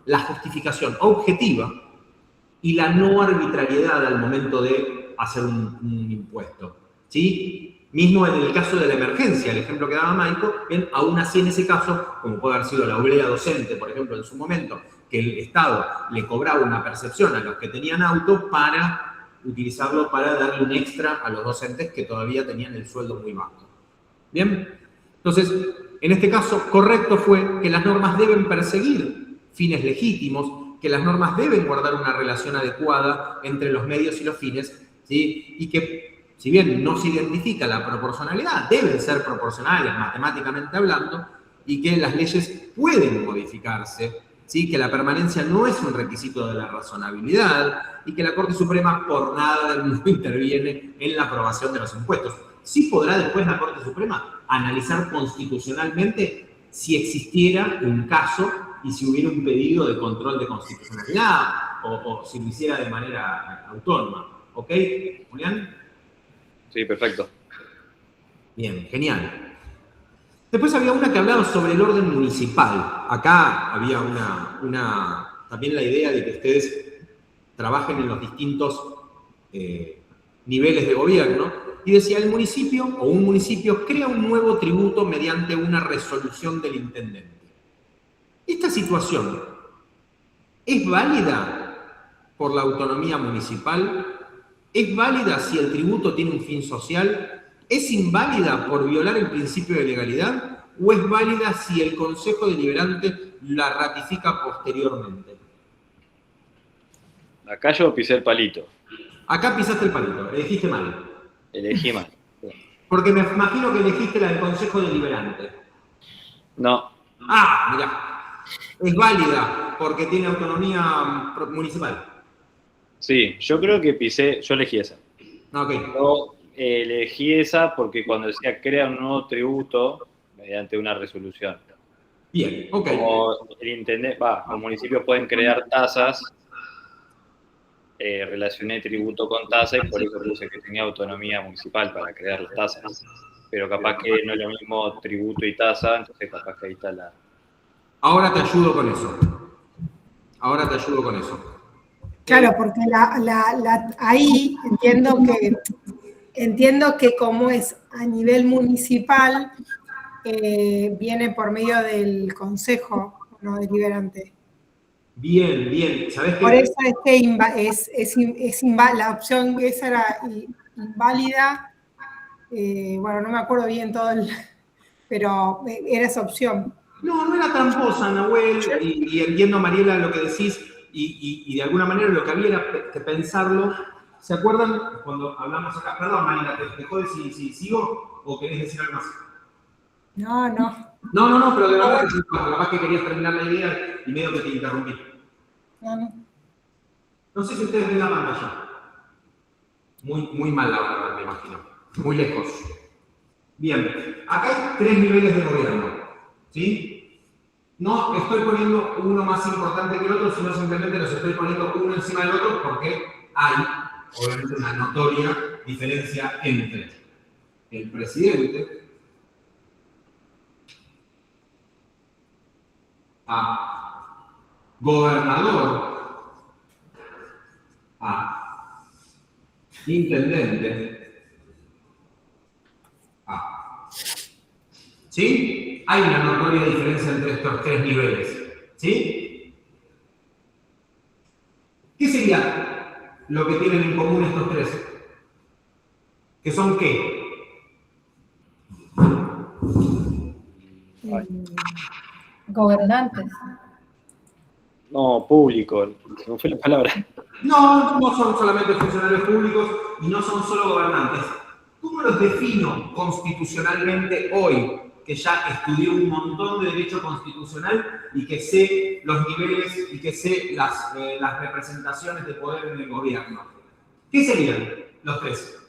la justificación objetiva y la no arbitrariedad al momento de hacer un impuesto, ¿sí? Mismo en el caso de la emergencia, el ejemplo que daba Michael, bien, aún así en ese caso, como puede haber sido la oblea docente, por ejemplo, en su momento, que el Estado le cobraba una percepción a los que tenían auto para utilizarlo para darle un extra a los docentes que todavía tenían el sueldo muy bajo. ¿Bien? Entonces, en este caso, correcto fue que las normas deben perseguir fines legítimos, que las normas deben guardar una relación adecuada entre los medios y los fines, ¿sí? Y que, si bien no se identifica la proporcionalidad, deben ser proporcionales matemáticamente hablando, y que las leyes pueden modificarse, ¿sí? Que la permanencia no es un requisito de la razonabilidad, y que la Corte Suprema por nada del mundo interviene en la aprobación de los impuestos. Sí podrá después la Corte Suprema analizar constitucionalmente si existiera un caso y si hubiera un pedido de control de constitucionalidad o si lo hiciera de manera autónoma. ¿Ok, Julián? Sí, perfecto. Bien, genial. Después había una que hablaba sobre el orden municipal. Acá había también la idea de que ustedes trabajen en los distintos niveles de gobierno, y decía, el municipio o un municipio crea un nuevo tributo mediante una resolución del intendente. ¿Esta situación es válida por la autonomía municipal? ¿Es válida si el tributo tiene un fin social? ¿Es inválida por violar el principio de legalidad? ¿O es válida si el Consejo Deliberante la ratifica posteriormente? Acá yo pisé el palito. Acá pisaste el palito, elegiste mal. Elegí mal. Porque me imagino que elegiste la del Consejo Deliberante. No. Ah, mirá. Es válida porque tiene autonomía municipal. Sí, yo creo que yo elegí esa. Ok. Yo elegí esa porque cuando decía crea un nuevo tributo mediante una resolución. Bien, ok. Como los municipios pueden crear tasas, relacioné tributo con tasa y por eso puse que tenía autonomía municipal para crear las tasas. Pero capaz que no es lo mismo tributo y tasa, entonces capaz que ahí está la... Ahora te ayudo con eso. Claro, porque ahí entiendo que como es a nivel municipal, viene por medio del Consejo, no Deliberante. Bien, bien. ¿Sabés qué? Por eso la opción esa era inválida. Bueno, no me acuerdo bien todo pero era esa opción. No era tramposa, Nahuel, y entiendo, Mariela, lo que decís, y de alguna manera lo que había era que pensarlo. ¿Se acuerdan cuando hablamos acá? Perdón, Mariela, ¿te jodes si sigo o querés decir algo más? No. No, pero de verdad, capaz que querías terminar la idea y medio que te interrumpí. No sé si ustedes ven la pantalla. Muy mal la verdad, me imagino. Muy lejos. Bien, acá hay 3 niveles de gobierno. ¿Sí? No estoy poniendo uno más importante que el otro, sino simplemente los estoy poniendo uno encima del otro porque hay, obviamente, una notoria diferencia entre el presidente a gobernador, a intendente, ¿sí? Hay una notoria diferencia entre estos 3 niveles, ¿sí? ¿Qué sería lo que tienen en común estos 3? ¿Que son qué? Gobernantes. No, público, se me fue la palabra. No son solamente funcionarios públicos y no son solo gobernantes. ¿Cómo los defino constitucionalmente hoy? Que ya estudié un montón de derecho constitucional y que sé los niveles y que sé las representaciones de poder en el gobierno. ¿Qué serían los 3?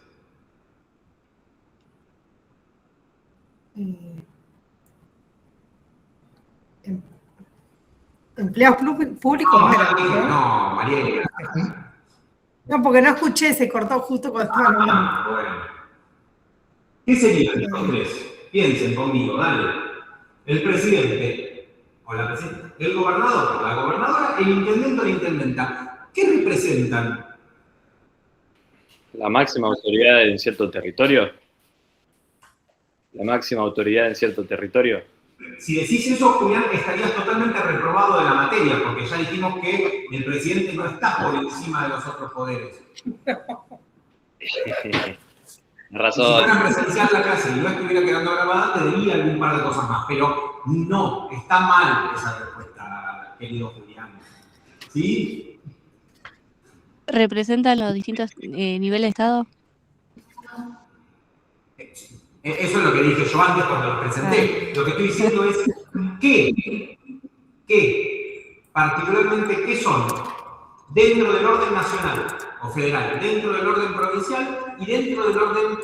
Empleados públicos. No, Mariela. No, porque no escuché, se cortó justo cuando estaba hablando. Bueno. ¿Qué serían estos 3? Piensen conmigo, dale. El presidente o la presidenta, el gobernador, la gobernadora, el intendente o la intendenta. ¿Qué representan? La máxima autoridad en cierto territorio. La máxima autoridad en cierto territorio. Si decís eso, Julián, estarías totalmente reprobado de la materia, porque ya dijimos que el presidente no está por encima de los otros poderes. Razón. Si fuera presencial la clase y no estuviera quedando grabada, te diría algún par de cosas más, pero no, está mal esa respuesta, querido Julián. ¿Sí? ¿Representan los distintos niveles de Estado? Eso es lo que dije yo antes cuando los presenté. Lo que estoy diciendo es particularmente, ¿qué son? Dentro del orden nacional o federal, dentro del orden provincial y dentro del orden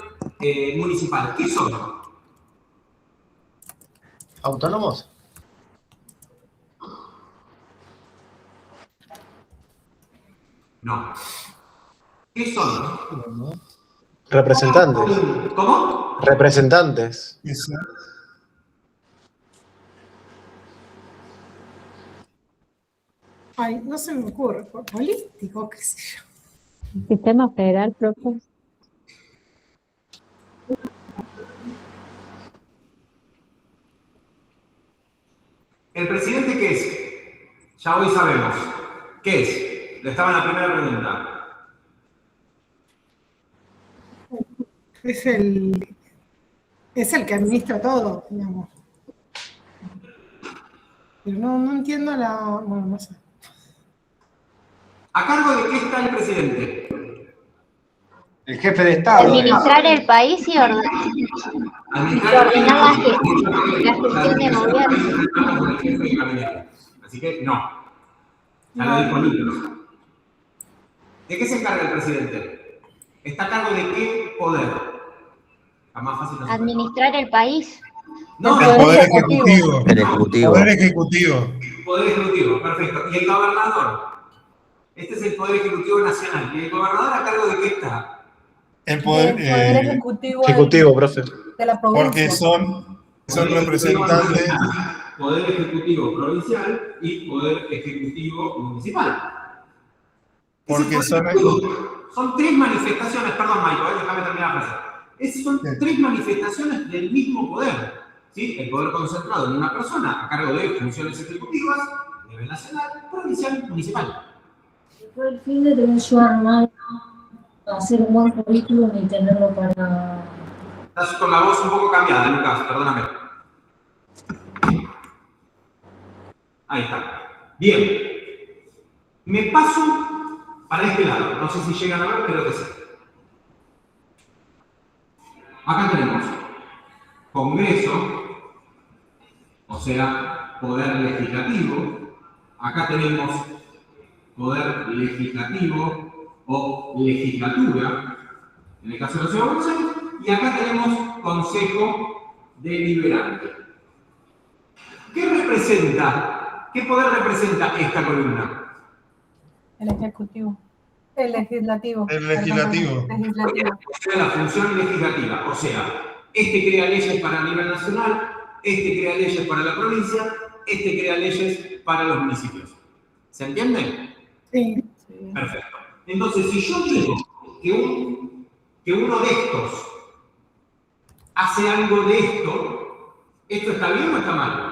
municipal. ¿Qué son? ¿Autónomos? No. ¿Qué son? Representantes. ¿Cómo? Representantes. Ay, no se me ocurre. Político, qué sé yo. Sistema federal, profe. ¿El presidente qué es? Ya hoy sabemos. ¿Qué es? Estaba en la primera pregunta. Es el que administra todo, digamos. Pero no entiendo bueno, no sé. ¿A cargo de qué está el presidente? El jefe de Estado. Administrar el país y ordenar la gestión de gobierno. Así que no. Ya lo dijo Nicolás. ¿De qué se encarga el presidente? ¿Está a cargo de qué poder? Más fácil no. Administrar el país. No, el poder ejecutivo. El ejecutivo. Poder ejecutivo. Poder ejecutivo, perfecto. ¿Y el gobernador? Este es el poder ejecutivo nacional. ¿Y el gobernador a cargo de qué está? El poder ejecutivo, profe. De la provincia. Porque son representantes. Poder ejecutivo provincial y poder ejecutivo municipal. Porque son 3 manifestaciones, perdón, Michael, déjame terminar la frase. Son 3 manifestaciones del mismo poder. ¿Sí? El poder concentrado en una persona a cargo de funciones ejecutivas, nivel nacional, provincial, municipal. Fue el fin de tener yo armado a hacer un buen currículum y tenerlo para... Estás con la voz un poco cambiada, Lucas, perdóname. Ahí está. Bien. Me paso para este lado. No sé si llegan a ver, creo que sí. Acá tenemos Congreso, o sea, Poder Legislativo. Acá tenemos Poder Legislativo o Legislatura, en el caso de la Ciudad de Buenos Aires. Y acá tenemos Consejo Deliberante. ¿Qué representa? ¿Qué poder representa esta columna? El ejecutivo. El legislativo. El legislativo. La función legislativa, o sea, este crea leyes para el nivel nacional, este crea leyes para la provincia, este crea leyes para los municipios. ¿Se entiende? Sí. Perfecto. Entonces, si yo digo que uno de estos hace algo de esto, ¿esto está bien o está mal?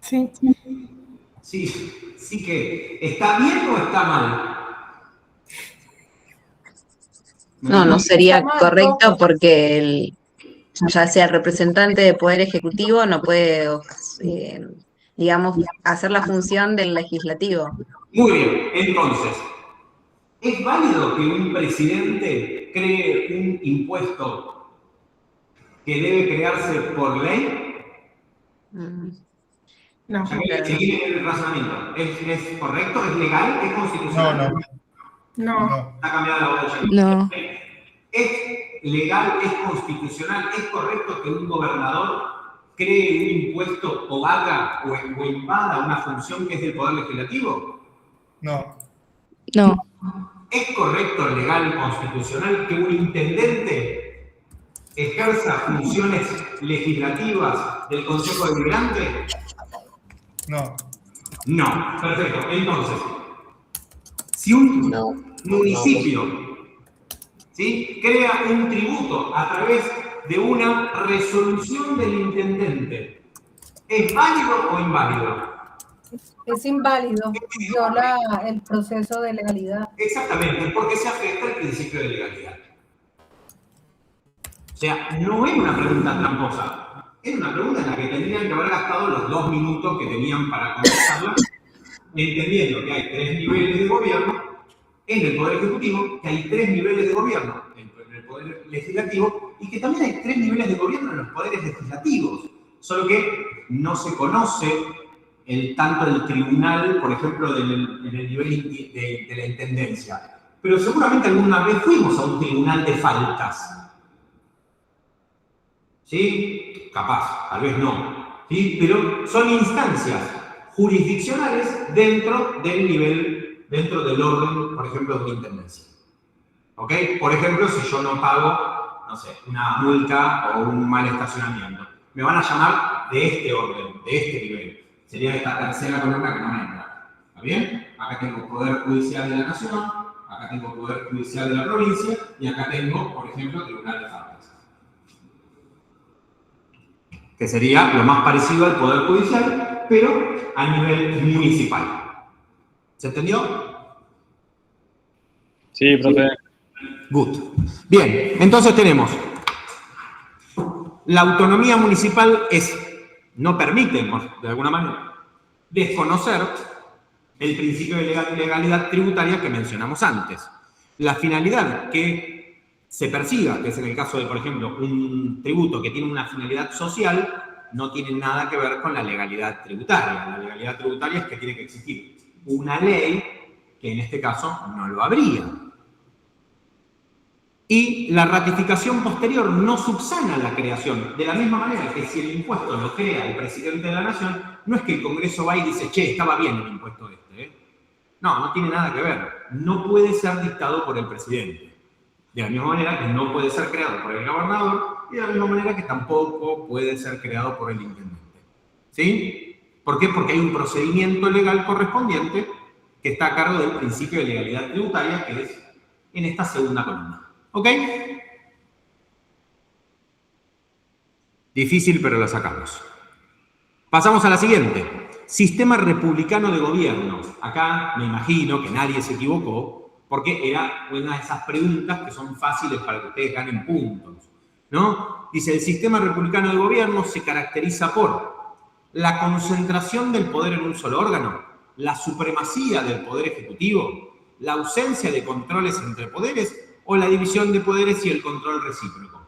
Sí. Sí que, ¿está bien o está mal? No sería correcto porque ya sea el representante de Poder Ejecutivo no puede, digamos, hacer la función del legislativo. Muy bien, entonces, ¿es válido que un presidente cree un impuesto que debe crearse por ley? No. Seguir el razonamiento. ¿Es correcto? ¿Es legal? ¿Es constitucional? No. Está cambiada la voz. No. ¿Es legal? ¿Es constitucional? ¿Es correcto que un gobernador cree un impuesto o haga o invada una función que es del Poder Legislativo? No. ¿Es correcto, legal, constitucional que un intendente ejerza funciones legislativas del Consejo Deliberante? No. Perfecto. Entonces, si un municipio crea un tributo a través de una resolución del intendente, ¿es válido o inválido? Es inválido. Viola el proceso de legalidad. Exactamente, porque se afecta el principio de legalidad. O sea, no es una pregunta tramposa. Es una pregunta en la que tendrían que haber gastado los 2 minutos que tenían para contestarla, entendiendo que hay 3 niveles de gobierno en el Poder Ejecutivo, que hay 3 niveles de gobierno en el Poder Legislativo y que también hay 3 niveles de gobierno en los poderes legislativos. Solo que no se conoce tanto el tribunal, por ejemplo, en el nivel de la intendencia. Pero seguramente alguna vez fuimos a un tribunal de faltas. ¿Sí? Capaz, tal vez no. ¿Sí? Pero son instancias jurisdiccionales dentro del orden, por ejemplo, de una intendencia. ¿Ok? Por ejemplo, si yo no pago, no sé, una multa o un mal estacionamiento, me van a llamar de este orden, de este nivel. Sería esta tercera columna que no me entra. ¿Está bien? Acá tengo Poder Judicial de la Nación, acá tengo Poder Judicial de la Provincia y acá tengo, por ejemplo, Tribunal de Faltas. Que sería lo más parecido al Poder Judicial, pero a nivel municipal. ¿Se entendió? Sí, profe. Good. Bien, entonces tenemos la autonomía municipal no permite, de alguna manera, desconocer el principio de legalidad tributaria que mencionamos antes. La finalidad que se persiga, que es en el caso de, por ejemplo, un tributo que tiene una finalidad social, no tiene nada que ver con la legalidad tributaria. La legalidad tributaria es que tiene que existir una ley que en este caso no lo habría. Y la ratificación posterior no subsana la creación. De la misma manera que si el impuesto lo crea el presidente de la nación, no es que el Congreso va y dice, che, estaba bien el impuesto este. No tiene nada que ver. No puede ser dictado por el presidente. De la misma manera que no puede ser creado por el gobernador y de la misma manera que tampoco puede ser creado por el intendente. ¿Sí? ¿Por qué? Porque hay un procedimiento legal correspondiente que está a cargo del principio de legalidad tributaria, que es en esta segunda columna. ¿Ok? Difícil, pero lo sacamos. Pasamos a la siguiente. Sistema republicano de gobierno. Acá me imagino que nadie se equivocó, porque era una de esas preguntas que son fáciles para que ustedes ganen puntos, ¿no? Dice, el sistema republicano de gobierno se caracteriza por la concentración del poder en un solo órgano, la supremacía del poder ejecutivo, la ausencia de controles entre poderes o la división de poderes y el control recíproco.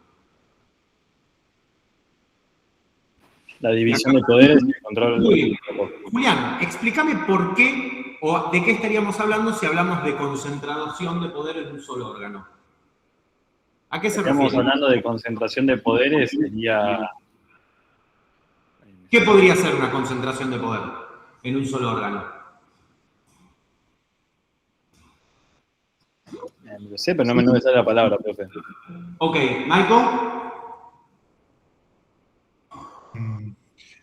La división de poderes y el control recíproco. Julián, explícame por qué o de qué estaríamos hablando si hablamos de concentración de poder en un solo órgano. ¿A qué se refiere? Estamos hablando de concentración de poderes, sería... ¿Qué podría ser una concentración de poder en un solo órgano? Lo sé, pero no me sale la palabra, profe. Ok, Michael.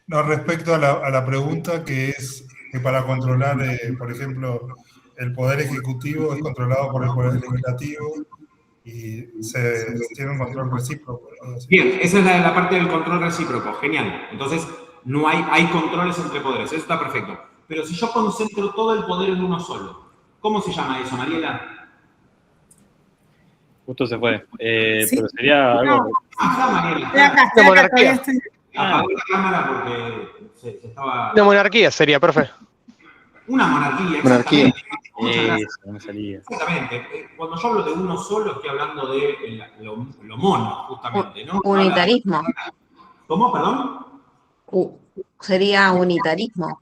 No, respecto a la pregunta que es que para controlar, por ejemplo, el poder ejecutivo es controlado por el poder legislativo y se tiene un control recíproco. Bien, esa es la parte del control recíproco, genial. Entonces, no hay controles entre poderes, eso está perfecto. Pero si yo concentro todo el poder en uno solo, ¿cómo se llama eso, Mariela? Justo se fue. Pero sería algo... Mariela. Una monarquía. Apagó la cámara porque se estaba... Una monarquía sería, profe. Una monarquía. Monarquía. No me salía. Exactamente. Cuando yo hablo de uno solo, estoy hablando de lo mono, justamente, ¿no? Unitarismo. ¿Cómo, perdón? Sería unitarismo.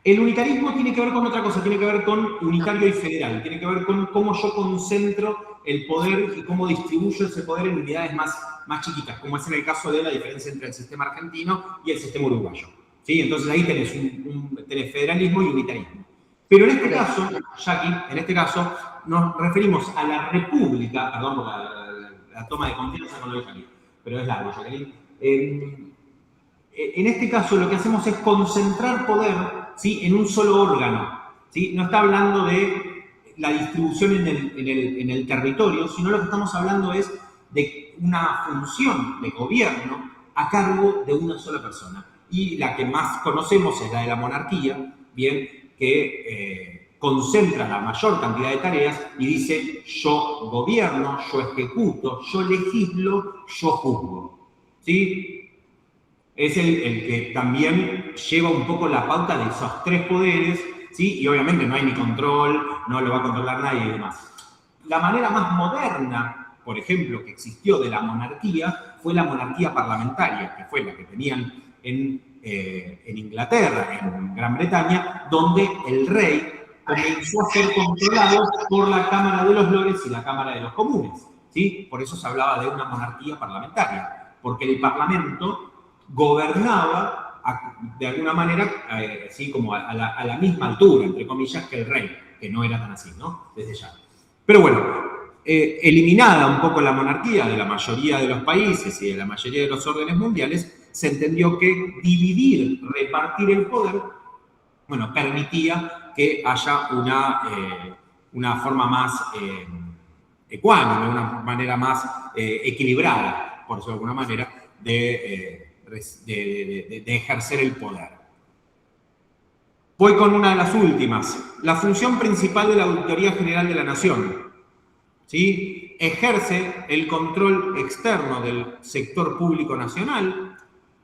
El unitarismo tiene que ver con otra cosa, tiene que ver con unitario y federal, tiene que ver con cómo yo concentro el poder y cómo distribuyo ese poder en unidades más chiquitas, como es en el caso de la diferencia entre el sistema argentino y el sistema uruguayo. ¿Sí? Entonces ahí tenés federalismo y unitarismo. Pero en este caso, Jackie, nos referimos a la república, perdón por la toma de confianza con lo de Jackie, pero es largo, Jacqueline. En este caso lo que hacemos es concentrar poder, ¿sí?, en un solo órgano, ¿sí? No está hablando de la distribución en el territorio, sino lo que estamos hablando es de una función de gobierno a cargo de una sola persona. Y la que más conocemos es la de la monarquía, bien, que concentra la mayor cantidad de tareas y dice yo gobierno, yo ejecuto, yo legislo, yo juzgo. ¿Sí? Es el que también lleva un poco la pauta de esos tres poderes, ¿sí? Y obviamente no hay ni control, no lo va a controlar nadie y demás. La manera más moderna, por ejemplo, que existió de la monarquía, fue la monarquía parlamentaria, que fue la que tenían en Inglaterra, en Gran Bretaña, donde el rey comenzó a ser controlado por la Cámara de los Lores y la Cámara de los Comunes, ¿sí? Por eso se hablaba de una monarquía parlamentaria, porque el Parlamento gobernaba de alguna manera, así como a la misma altura, entre comillas, que el rey, que no era tan así, ¿no? Desde ya. Pero bueno, eliminada un poco la monarquía de la mayoría de los países y de la mayoría de los órdenes mundiales, se entendió que dividir, repartir el poder, bueno, permitía que haya una forma más ecuánime, una manera más equilibrada, por decirlo de alguna manera, de ejercer el poder. Voy con una de las últimas. La función principal de la Auditoría General de la Nación, ¿sí? Ejerce el control externo del sector público nacional,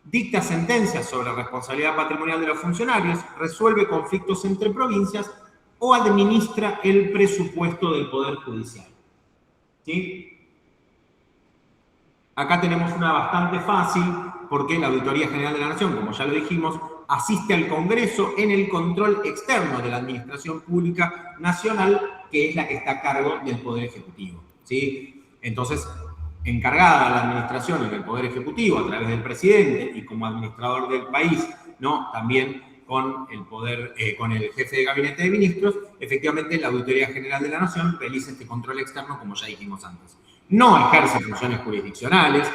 dicta sentencias sobre responsabilidad patrimonial de los funcionarios, resuelve conflictos entre provincias o administra el presupuesto del Poder Judicial. ¿Sí? Acá tenemos una bastante fácil, porque la Auditoría General de la Nación, como ya lo dijimos, asiste al Congreso en el control externo de la Administración Pública Nacional, que es la que está a cargo del Poder Ejecutivo, ¿sí? Entonces, encargada la administración en el Poder Ejecutivo a través del presidente y como administrador del país, ¿no?, también con el jefe de gabinete de ministros, efectivamente la Auditoría General de la Nación realiza este control externo, como ya dijimos antes. No ejerce funciones jurisdiccionales,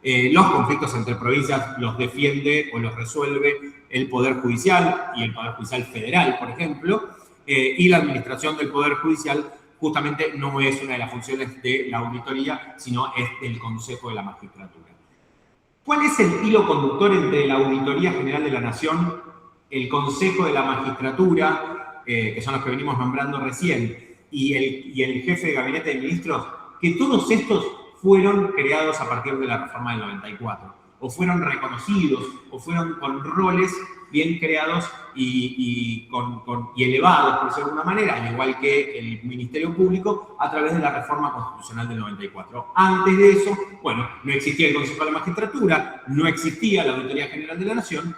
los conflictos entre provincias los defiende o los resuelve el Poder Judicial y el Poder Judicial Federal, por ejemplo, y la administración del Poder Judicial justamente no es una de las funciones de la auditoría, sino es del Consejo de la Magistratura. ¿Cuál es el hilo conductor entre la Auditoría General de la Nación, el Consejo de la Magistratura, que son los que venimos nombrando recién, y el jefe de gabinete de ministros? Que todos estos fueron creados a partir de la reforma del 94, o fueron reconocidos, o fueron con roles bien creados y elevados, por decirlo de alguna manera, al igual que el Ministerio Público, a través de la reforma constitucional del 94. Antes de eso, bueno, no existía el Consejo de la Magistratura, no existía la Auditoría General de la Nación,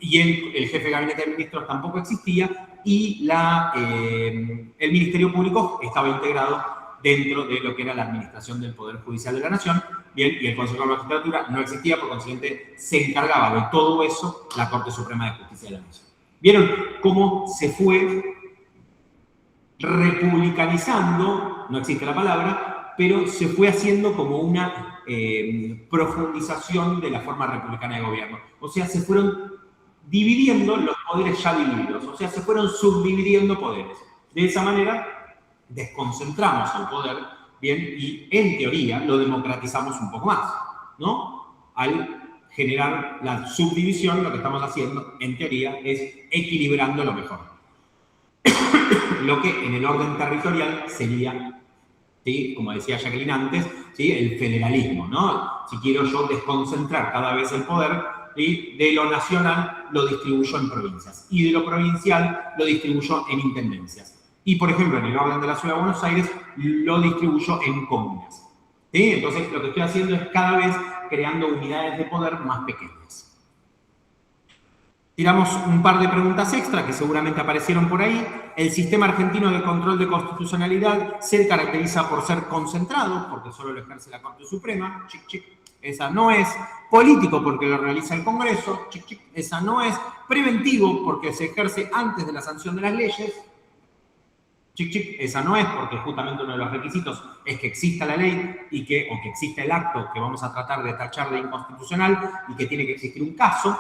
y el jefe de gabinete de ministros tampoco existía, y el Ministerio Público estaba integrado dentro de lo que era la administración del Poder Judicial de la Nación, bien, y el Consejo de la Magistratura no existía, por consiguiente se encargaba de todo eso la Corte Suprema de Justicia de la Nación. ¿Vieron cómo se fue republicanizando? No existe la palabra, pero se fue haciendo como una profundización de la forma republicana de gobierno. O sea, se fueron dividiendo los poderes ya divididos, o sea, se fueron subdividiendo poderes. De esa manera desconcentramos el poder, bien, y en teoría lo democratizamos un poco más, ¿no? Al generar la subdivisión, lo que estamos haciendo, en teoría, es equilibrando lo mejor. Lo que en el orden territorial sería, ¿sí?, como decía Jacqueline antes, ¿sí?, el federalismo, ¿no? Si quiero yo desconcentrar cada vez el poder, ¿sí?, de lo nacional lo distribuyo en provincias, y de lo provincial lo distribuyo en intendencias. Y, por ejemplo, en el orden de la Ciudad de Buenos Aires, lo distribuyo en comunas. ¿Sí? Entonces, lo que estoy haciendo es cada vez creando unidades de poder más pequeñas. Tiramos un par de preguntas extra que seguramente aparecieron por ahí. El sistema argentino de control de constitucionalidad se caracteriza por ser concentrado, porque solo lo ejerce la Corte Suprema. Chic, chic. Esa no es. Político, porque lo realiza el Congreso. Chic, chic. Esa no es. Preventivo, porque se ejerce antes de la sanción de las leyes. Chic, chic, esa no es, porque justamente uno de los requisitos es que exista la ley o que exista el acto que vamos a tratar de tachar de inconstitucional y que tiene que existir un caso.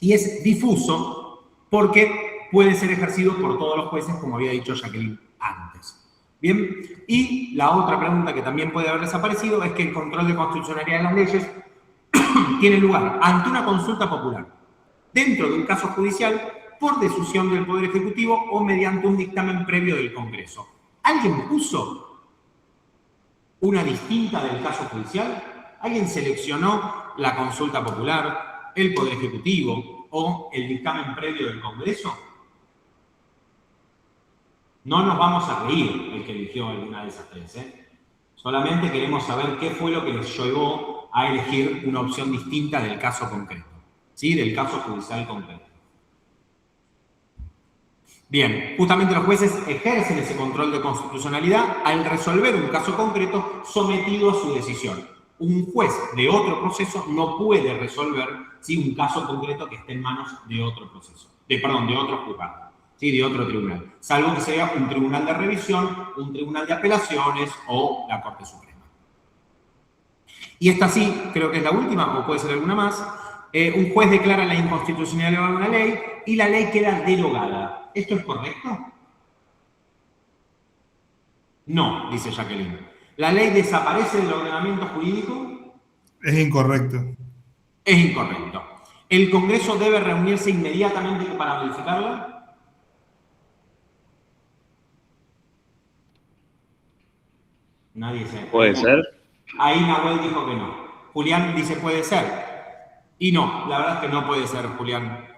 Y es difuso porque puede ser ejercido por todos los jueces, como había dicho Jacqueline antes. Bien, y la otra pregunta que también puede haber desaparecido es que el control de constitucionalidad de las leyes tiene lugar ante una consulta popular, dentro de un caso judicial, por decisión del Poder Ejecutivo o mediante un dictamen previo del Congreso. ¿Alguien puso una distinta del caso judicial? ¿Alguien seleccionó la consulta popular, el Poder Ejecutivo o el dictamen previo del Congreso? No nos vamos a reír el que eligió alguna de esas tres, ¿eh? Solamente queremos saber qué fue lo que les llevó a elegir una opción distinta del caso concreto, ¿sí? Del caso judicial concreto. Bien, justamente los jueces ejercen ese control de constitucionalidad al resolver un caso concreto sometido a su decisión. Un juez de otro proceso no puede resolver, ¿sí?, un caso concreto que esté en manos de otro proceso, de otro juzgado, ¿sí?, de otro tribunal, salvo que sea un tribunal de revisión, un tribunal de apelaciones o la Corte Suprema. Y esta sí, creo que es la última, o puede ser alguna más. Un juez declara la inconstitucionalidad de una ley y la ley queda derogada. ¿Esto es correcto? No, dice Jacqueline. ¿La ley desaparece del ordenamiento jurídico? Es incorrecto. Es incorrecto. ¿El Congreso debe reunirse inmediatamente para modificarla? Nadie se... ¿Puede ser? Ahí Nahuel dijo que no. Julián dice puede ser. Y no, la verdad es que no puede ser, Julián.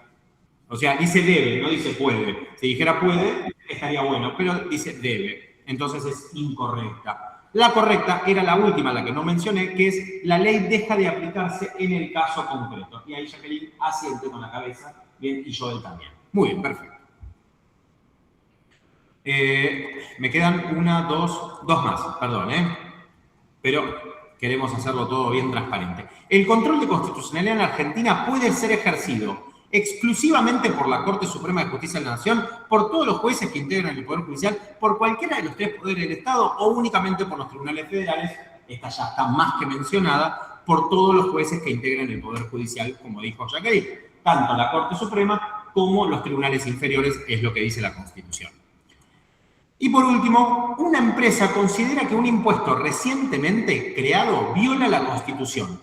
O sea, dice debe, no dice puede. Si dijera puede, estaría bueno, pero dice debe. Entonces es incorrecta. La correcta era la última, la que no mencioné, que es la ley deja de aplicarse en el caso concreto. Y ahí Jacqueline asiente con la cabeza, bien, y Joel también. Muy bien, perfecto. Me quedan dos más, perdón, pero queremos hacerlo todo bien transparente. El control de constitucionalidad en la Argentina puede ser ejercido exclusivamente por la Corte Suprema de Justicia de la Nación, por todos los jueces que integran el Poder Judicial, por cualquiera de los tres poderes del Estado o únicamente por los tribunales federales. Esta ya está más que mencionada, por todos los jueces que integran el Poder Judicial, como dijo Jacqueline. Tanto la Corte Suprema como los tribunales inferiores, es lo que dice la Constitución. Y por último, una empresa considera que un impuesto recientemente creado viola la Constitución.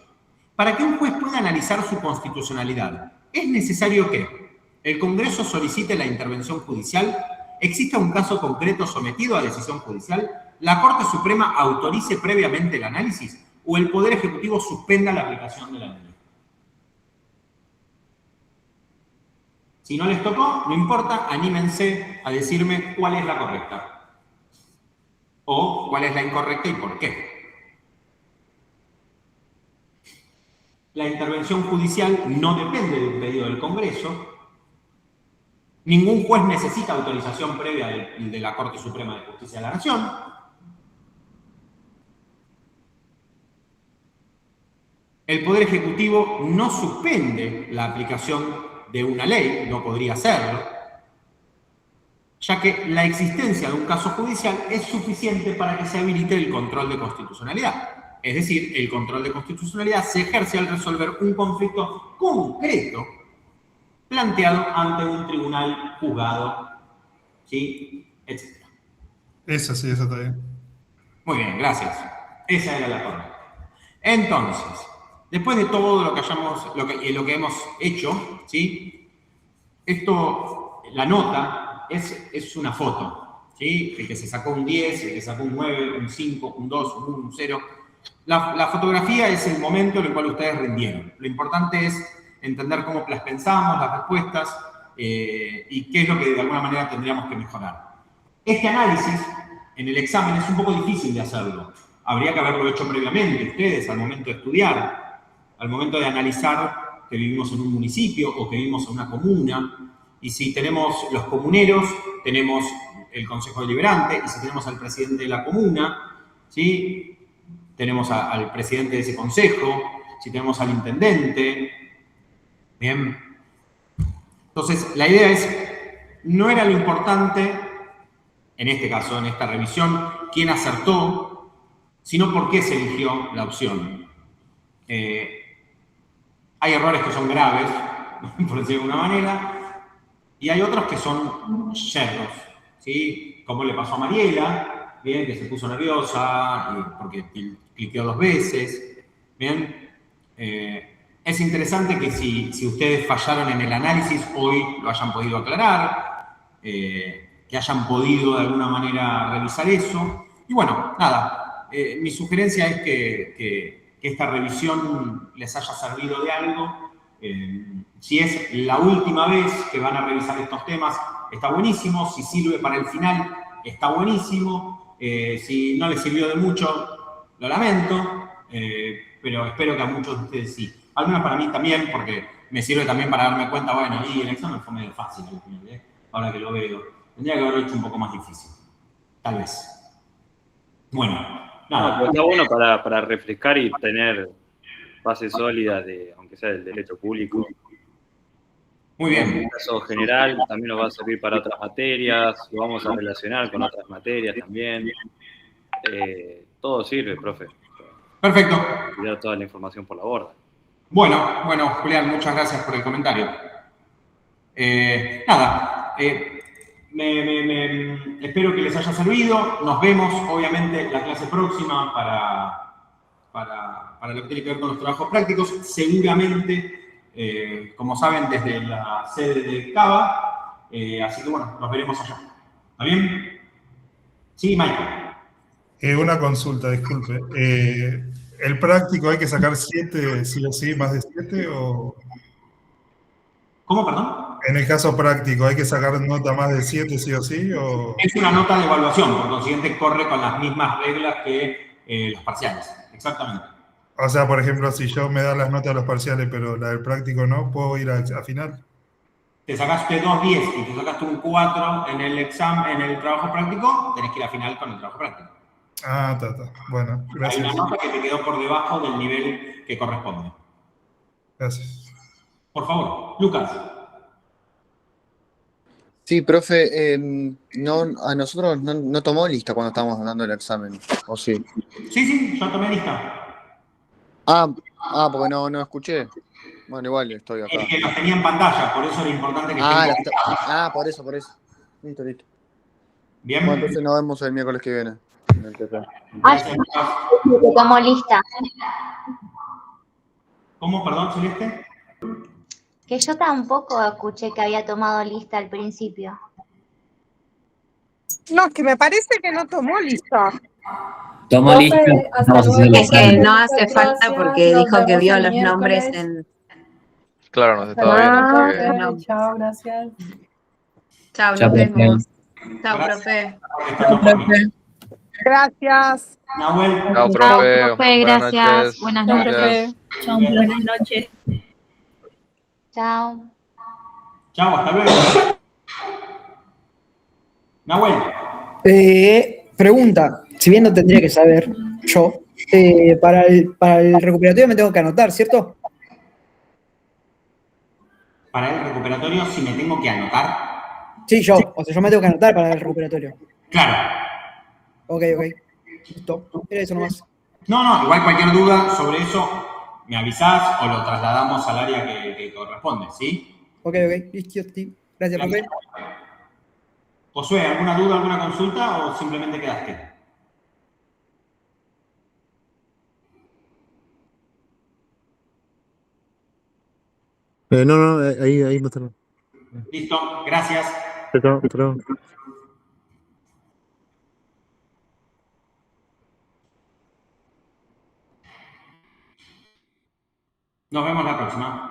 Para que un juez pueda analizar su constitucionalidad, es necesario que el Congreso solicite la intervención judicial, exista un caso concreto sometido a decisión judicial, la Corte Suprema autorice previamente el análisis o el Poder Ejecutivo suspenda la aplicación de la ley. Si no les tocó, no importa, anímense a decirme cuál es la correcta. O cuál es la incorrecta y por qué. La intervención judicial no depende de un pedido del Congreso. Ningún juez necesita autorización previa de la Corte Suprema de Justicia de la Nación. El Poder Ejecutivo no suspende la aplicación de una ley, no podría hacerlo, ya que la existencia de un caso judicial es suficiente para que se habilite el control de constitucionalidad. Es decir, el control de constitucionalidad se ejerce al resolver un conflicto concreto planteado ante un tribunal juzgado, ¿sí? Etc. Eso sí, eso está bien. Muy bien, gracias. Esa era la correcta. Entonces, después de todo lo que hemos hecho, ¿sí? Esto, la nota, es una foto, ¿sí? El que se sacó un 10, el que sacó un 9, un 5, un 2, un 1, un 0. La fotografía es el momento en el cual ustedes rindieron. Lo importante es entender cómo las pensamos, las respuestas, y qué es lo que de alguna manera tendríamos que mejorar. Este análisis en el examen es un poco difícil de hacerlo. Habría que haberlo hecho previamente ustedes al momento de estudiar, al momento de analizar que vivimos en un municipio o que vivimos en una comuna. Y si tenemos los comuneros, tenemos el Consejo Deliberante, y si tenemos al presidente de la comuna, ¿sí? Tenemos al presidente de ese consejo, si tenemos al intendente. Bien. Entonces, la idea no era lo importante, en este caso, en esta revisión, quién acertó, sino por qué se eligió la opción. Hay errores que son graves, por decirlo de alguna manera, y hay otros que son yerros, ¿sí? Como le pasó a Mariela, bien, que se puso nerviosa porque cliqueó 2 veces, bien. Es interesante que si ustedes fallaron en el análisis, hoy lo hayan podido aclarar, que hayan podido de alguna manera revisar eso. Y bueno, nada, mi sugerencia es que esta revisión les haya servido de algo. Si es la última vez que van a revisar estos temas, está buenísimo. Si sirve para el final, está buenísimo. Si no les sirvió de mucho, lo lamento, pero espero que a muchos de ustedes sí. Al menos para mí también, porque me sirve también para darme cuenta, bueno, y el examen fue medio fácil al final, ahora que lo veo. Tendría que haberlo hecho un poco más difícil. Tal vez. Bueno, nada. No, está bueno para refrescar y tener bases sólidas, aunque sea del derecho público. Muy bien. En un caso general, también nos va a servir para otras materias, lo vamos a relacionar con otras materias también. Todo sirve, profe. Perfecto. Tirar toda la información por la borda. Bueno, Julián, muchas gracias por el comentario. Nada, espero que les haya servido. Nos vemos, obviamente, la clase próxima para lo que tiene que ver con los trabajos prácticos. Seguramente, como saben, desde la sede de Cava. Así que bueno, nos veremos allá. ¿Está bien? Sí, Michael. Una consulta, disculpe. ¿El práctico hay que sacar 7 sí o sí, más de 7 o...? ¿Cómo, perdón? En el caso práctico, ¿hay que sacar nota más de 7 sí o sí? O... Es una nota de evaluación, por consiguiente corre con las mismas reglas que los parciales. Exactamente. O sea, por ejemplo, si yo me dan las notas de los parciales, pero la del práctico no, ¿puedo ir a final? Te sacaste 2 10 y te sacaste un 4 en el examen, en el trabajo práctico, tenés que ir a final con el trabajo práctico. Ah, está. Bueno, gracias. Hay una nota que te quedó por debajo del nivel que corresponde. Gracias. Por favor, Lucas. Sí, profe, a nosotros no tomó lista cuando estábamos dando el examen, ¿o sí? Sí, yo tomé lista. Porque no escuché. Bueno, igual estoy acá. Es que los tenía en pantalla, por eso era importante que por eso. Listo. Bien. Bueno, entonces nos vemos el miércoles que viene. Ay, te tomo lista. ¿Cómo? Perdón, Celeste. Que yo tampoco escuché que había tomado lista al principio. No, que me parece que no tomó lista. Tomó lista, vamos a hacer Es los que cambios. no hace falta porque Nos dijo que vemos vio el los nombres miércoles. Claro, nos Hasta estaba viendo. luego, así que- profe. Chao, gracias. Chao, Chao, nos profe. vemos. Chao, Gracias. profe. Gracias. Nahuel. Chao, Chao, profe. profe, Buenas gracias. noches. Buenas Chao, noches. Gracias. profe. Chao, buenas noches. Chao. Chao, hasta luego. Nahuel. Pregunta, si bien no tendría que saber yo, para el recuperatorio me tengo que anotar, ¿cierto? Para el recuperatorio, si me tengo que anotar. Sí, yo me tengo que anotar para el recuperatorio. Claro. Ok. Listo. Era eso nomás. No, igual cualquier duda sobre eso, me avisás o lo trasladamos al área que corresponde, ¿sí? Ok. Listo, sí. Gracias, profe. Josué, ¿alguna duda, alguna consulta o simplemente quedaste? No, ahí me está. Listo, gracias. Hasta luego. Nos vemos la próxima.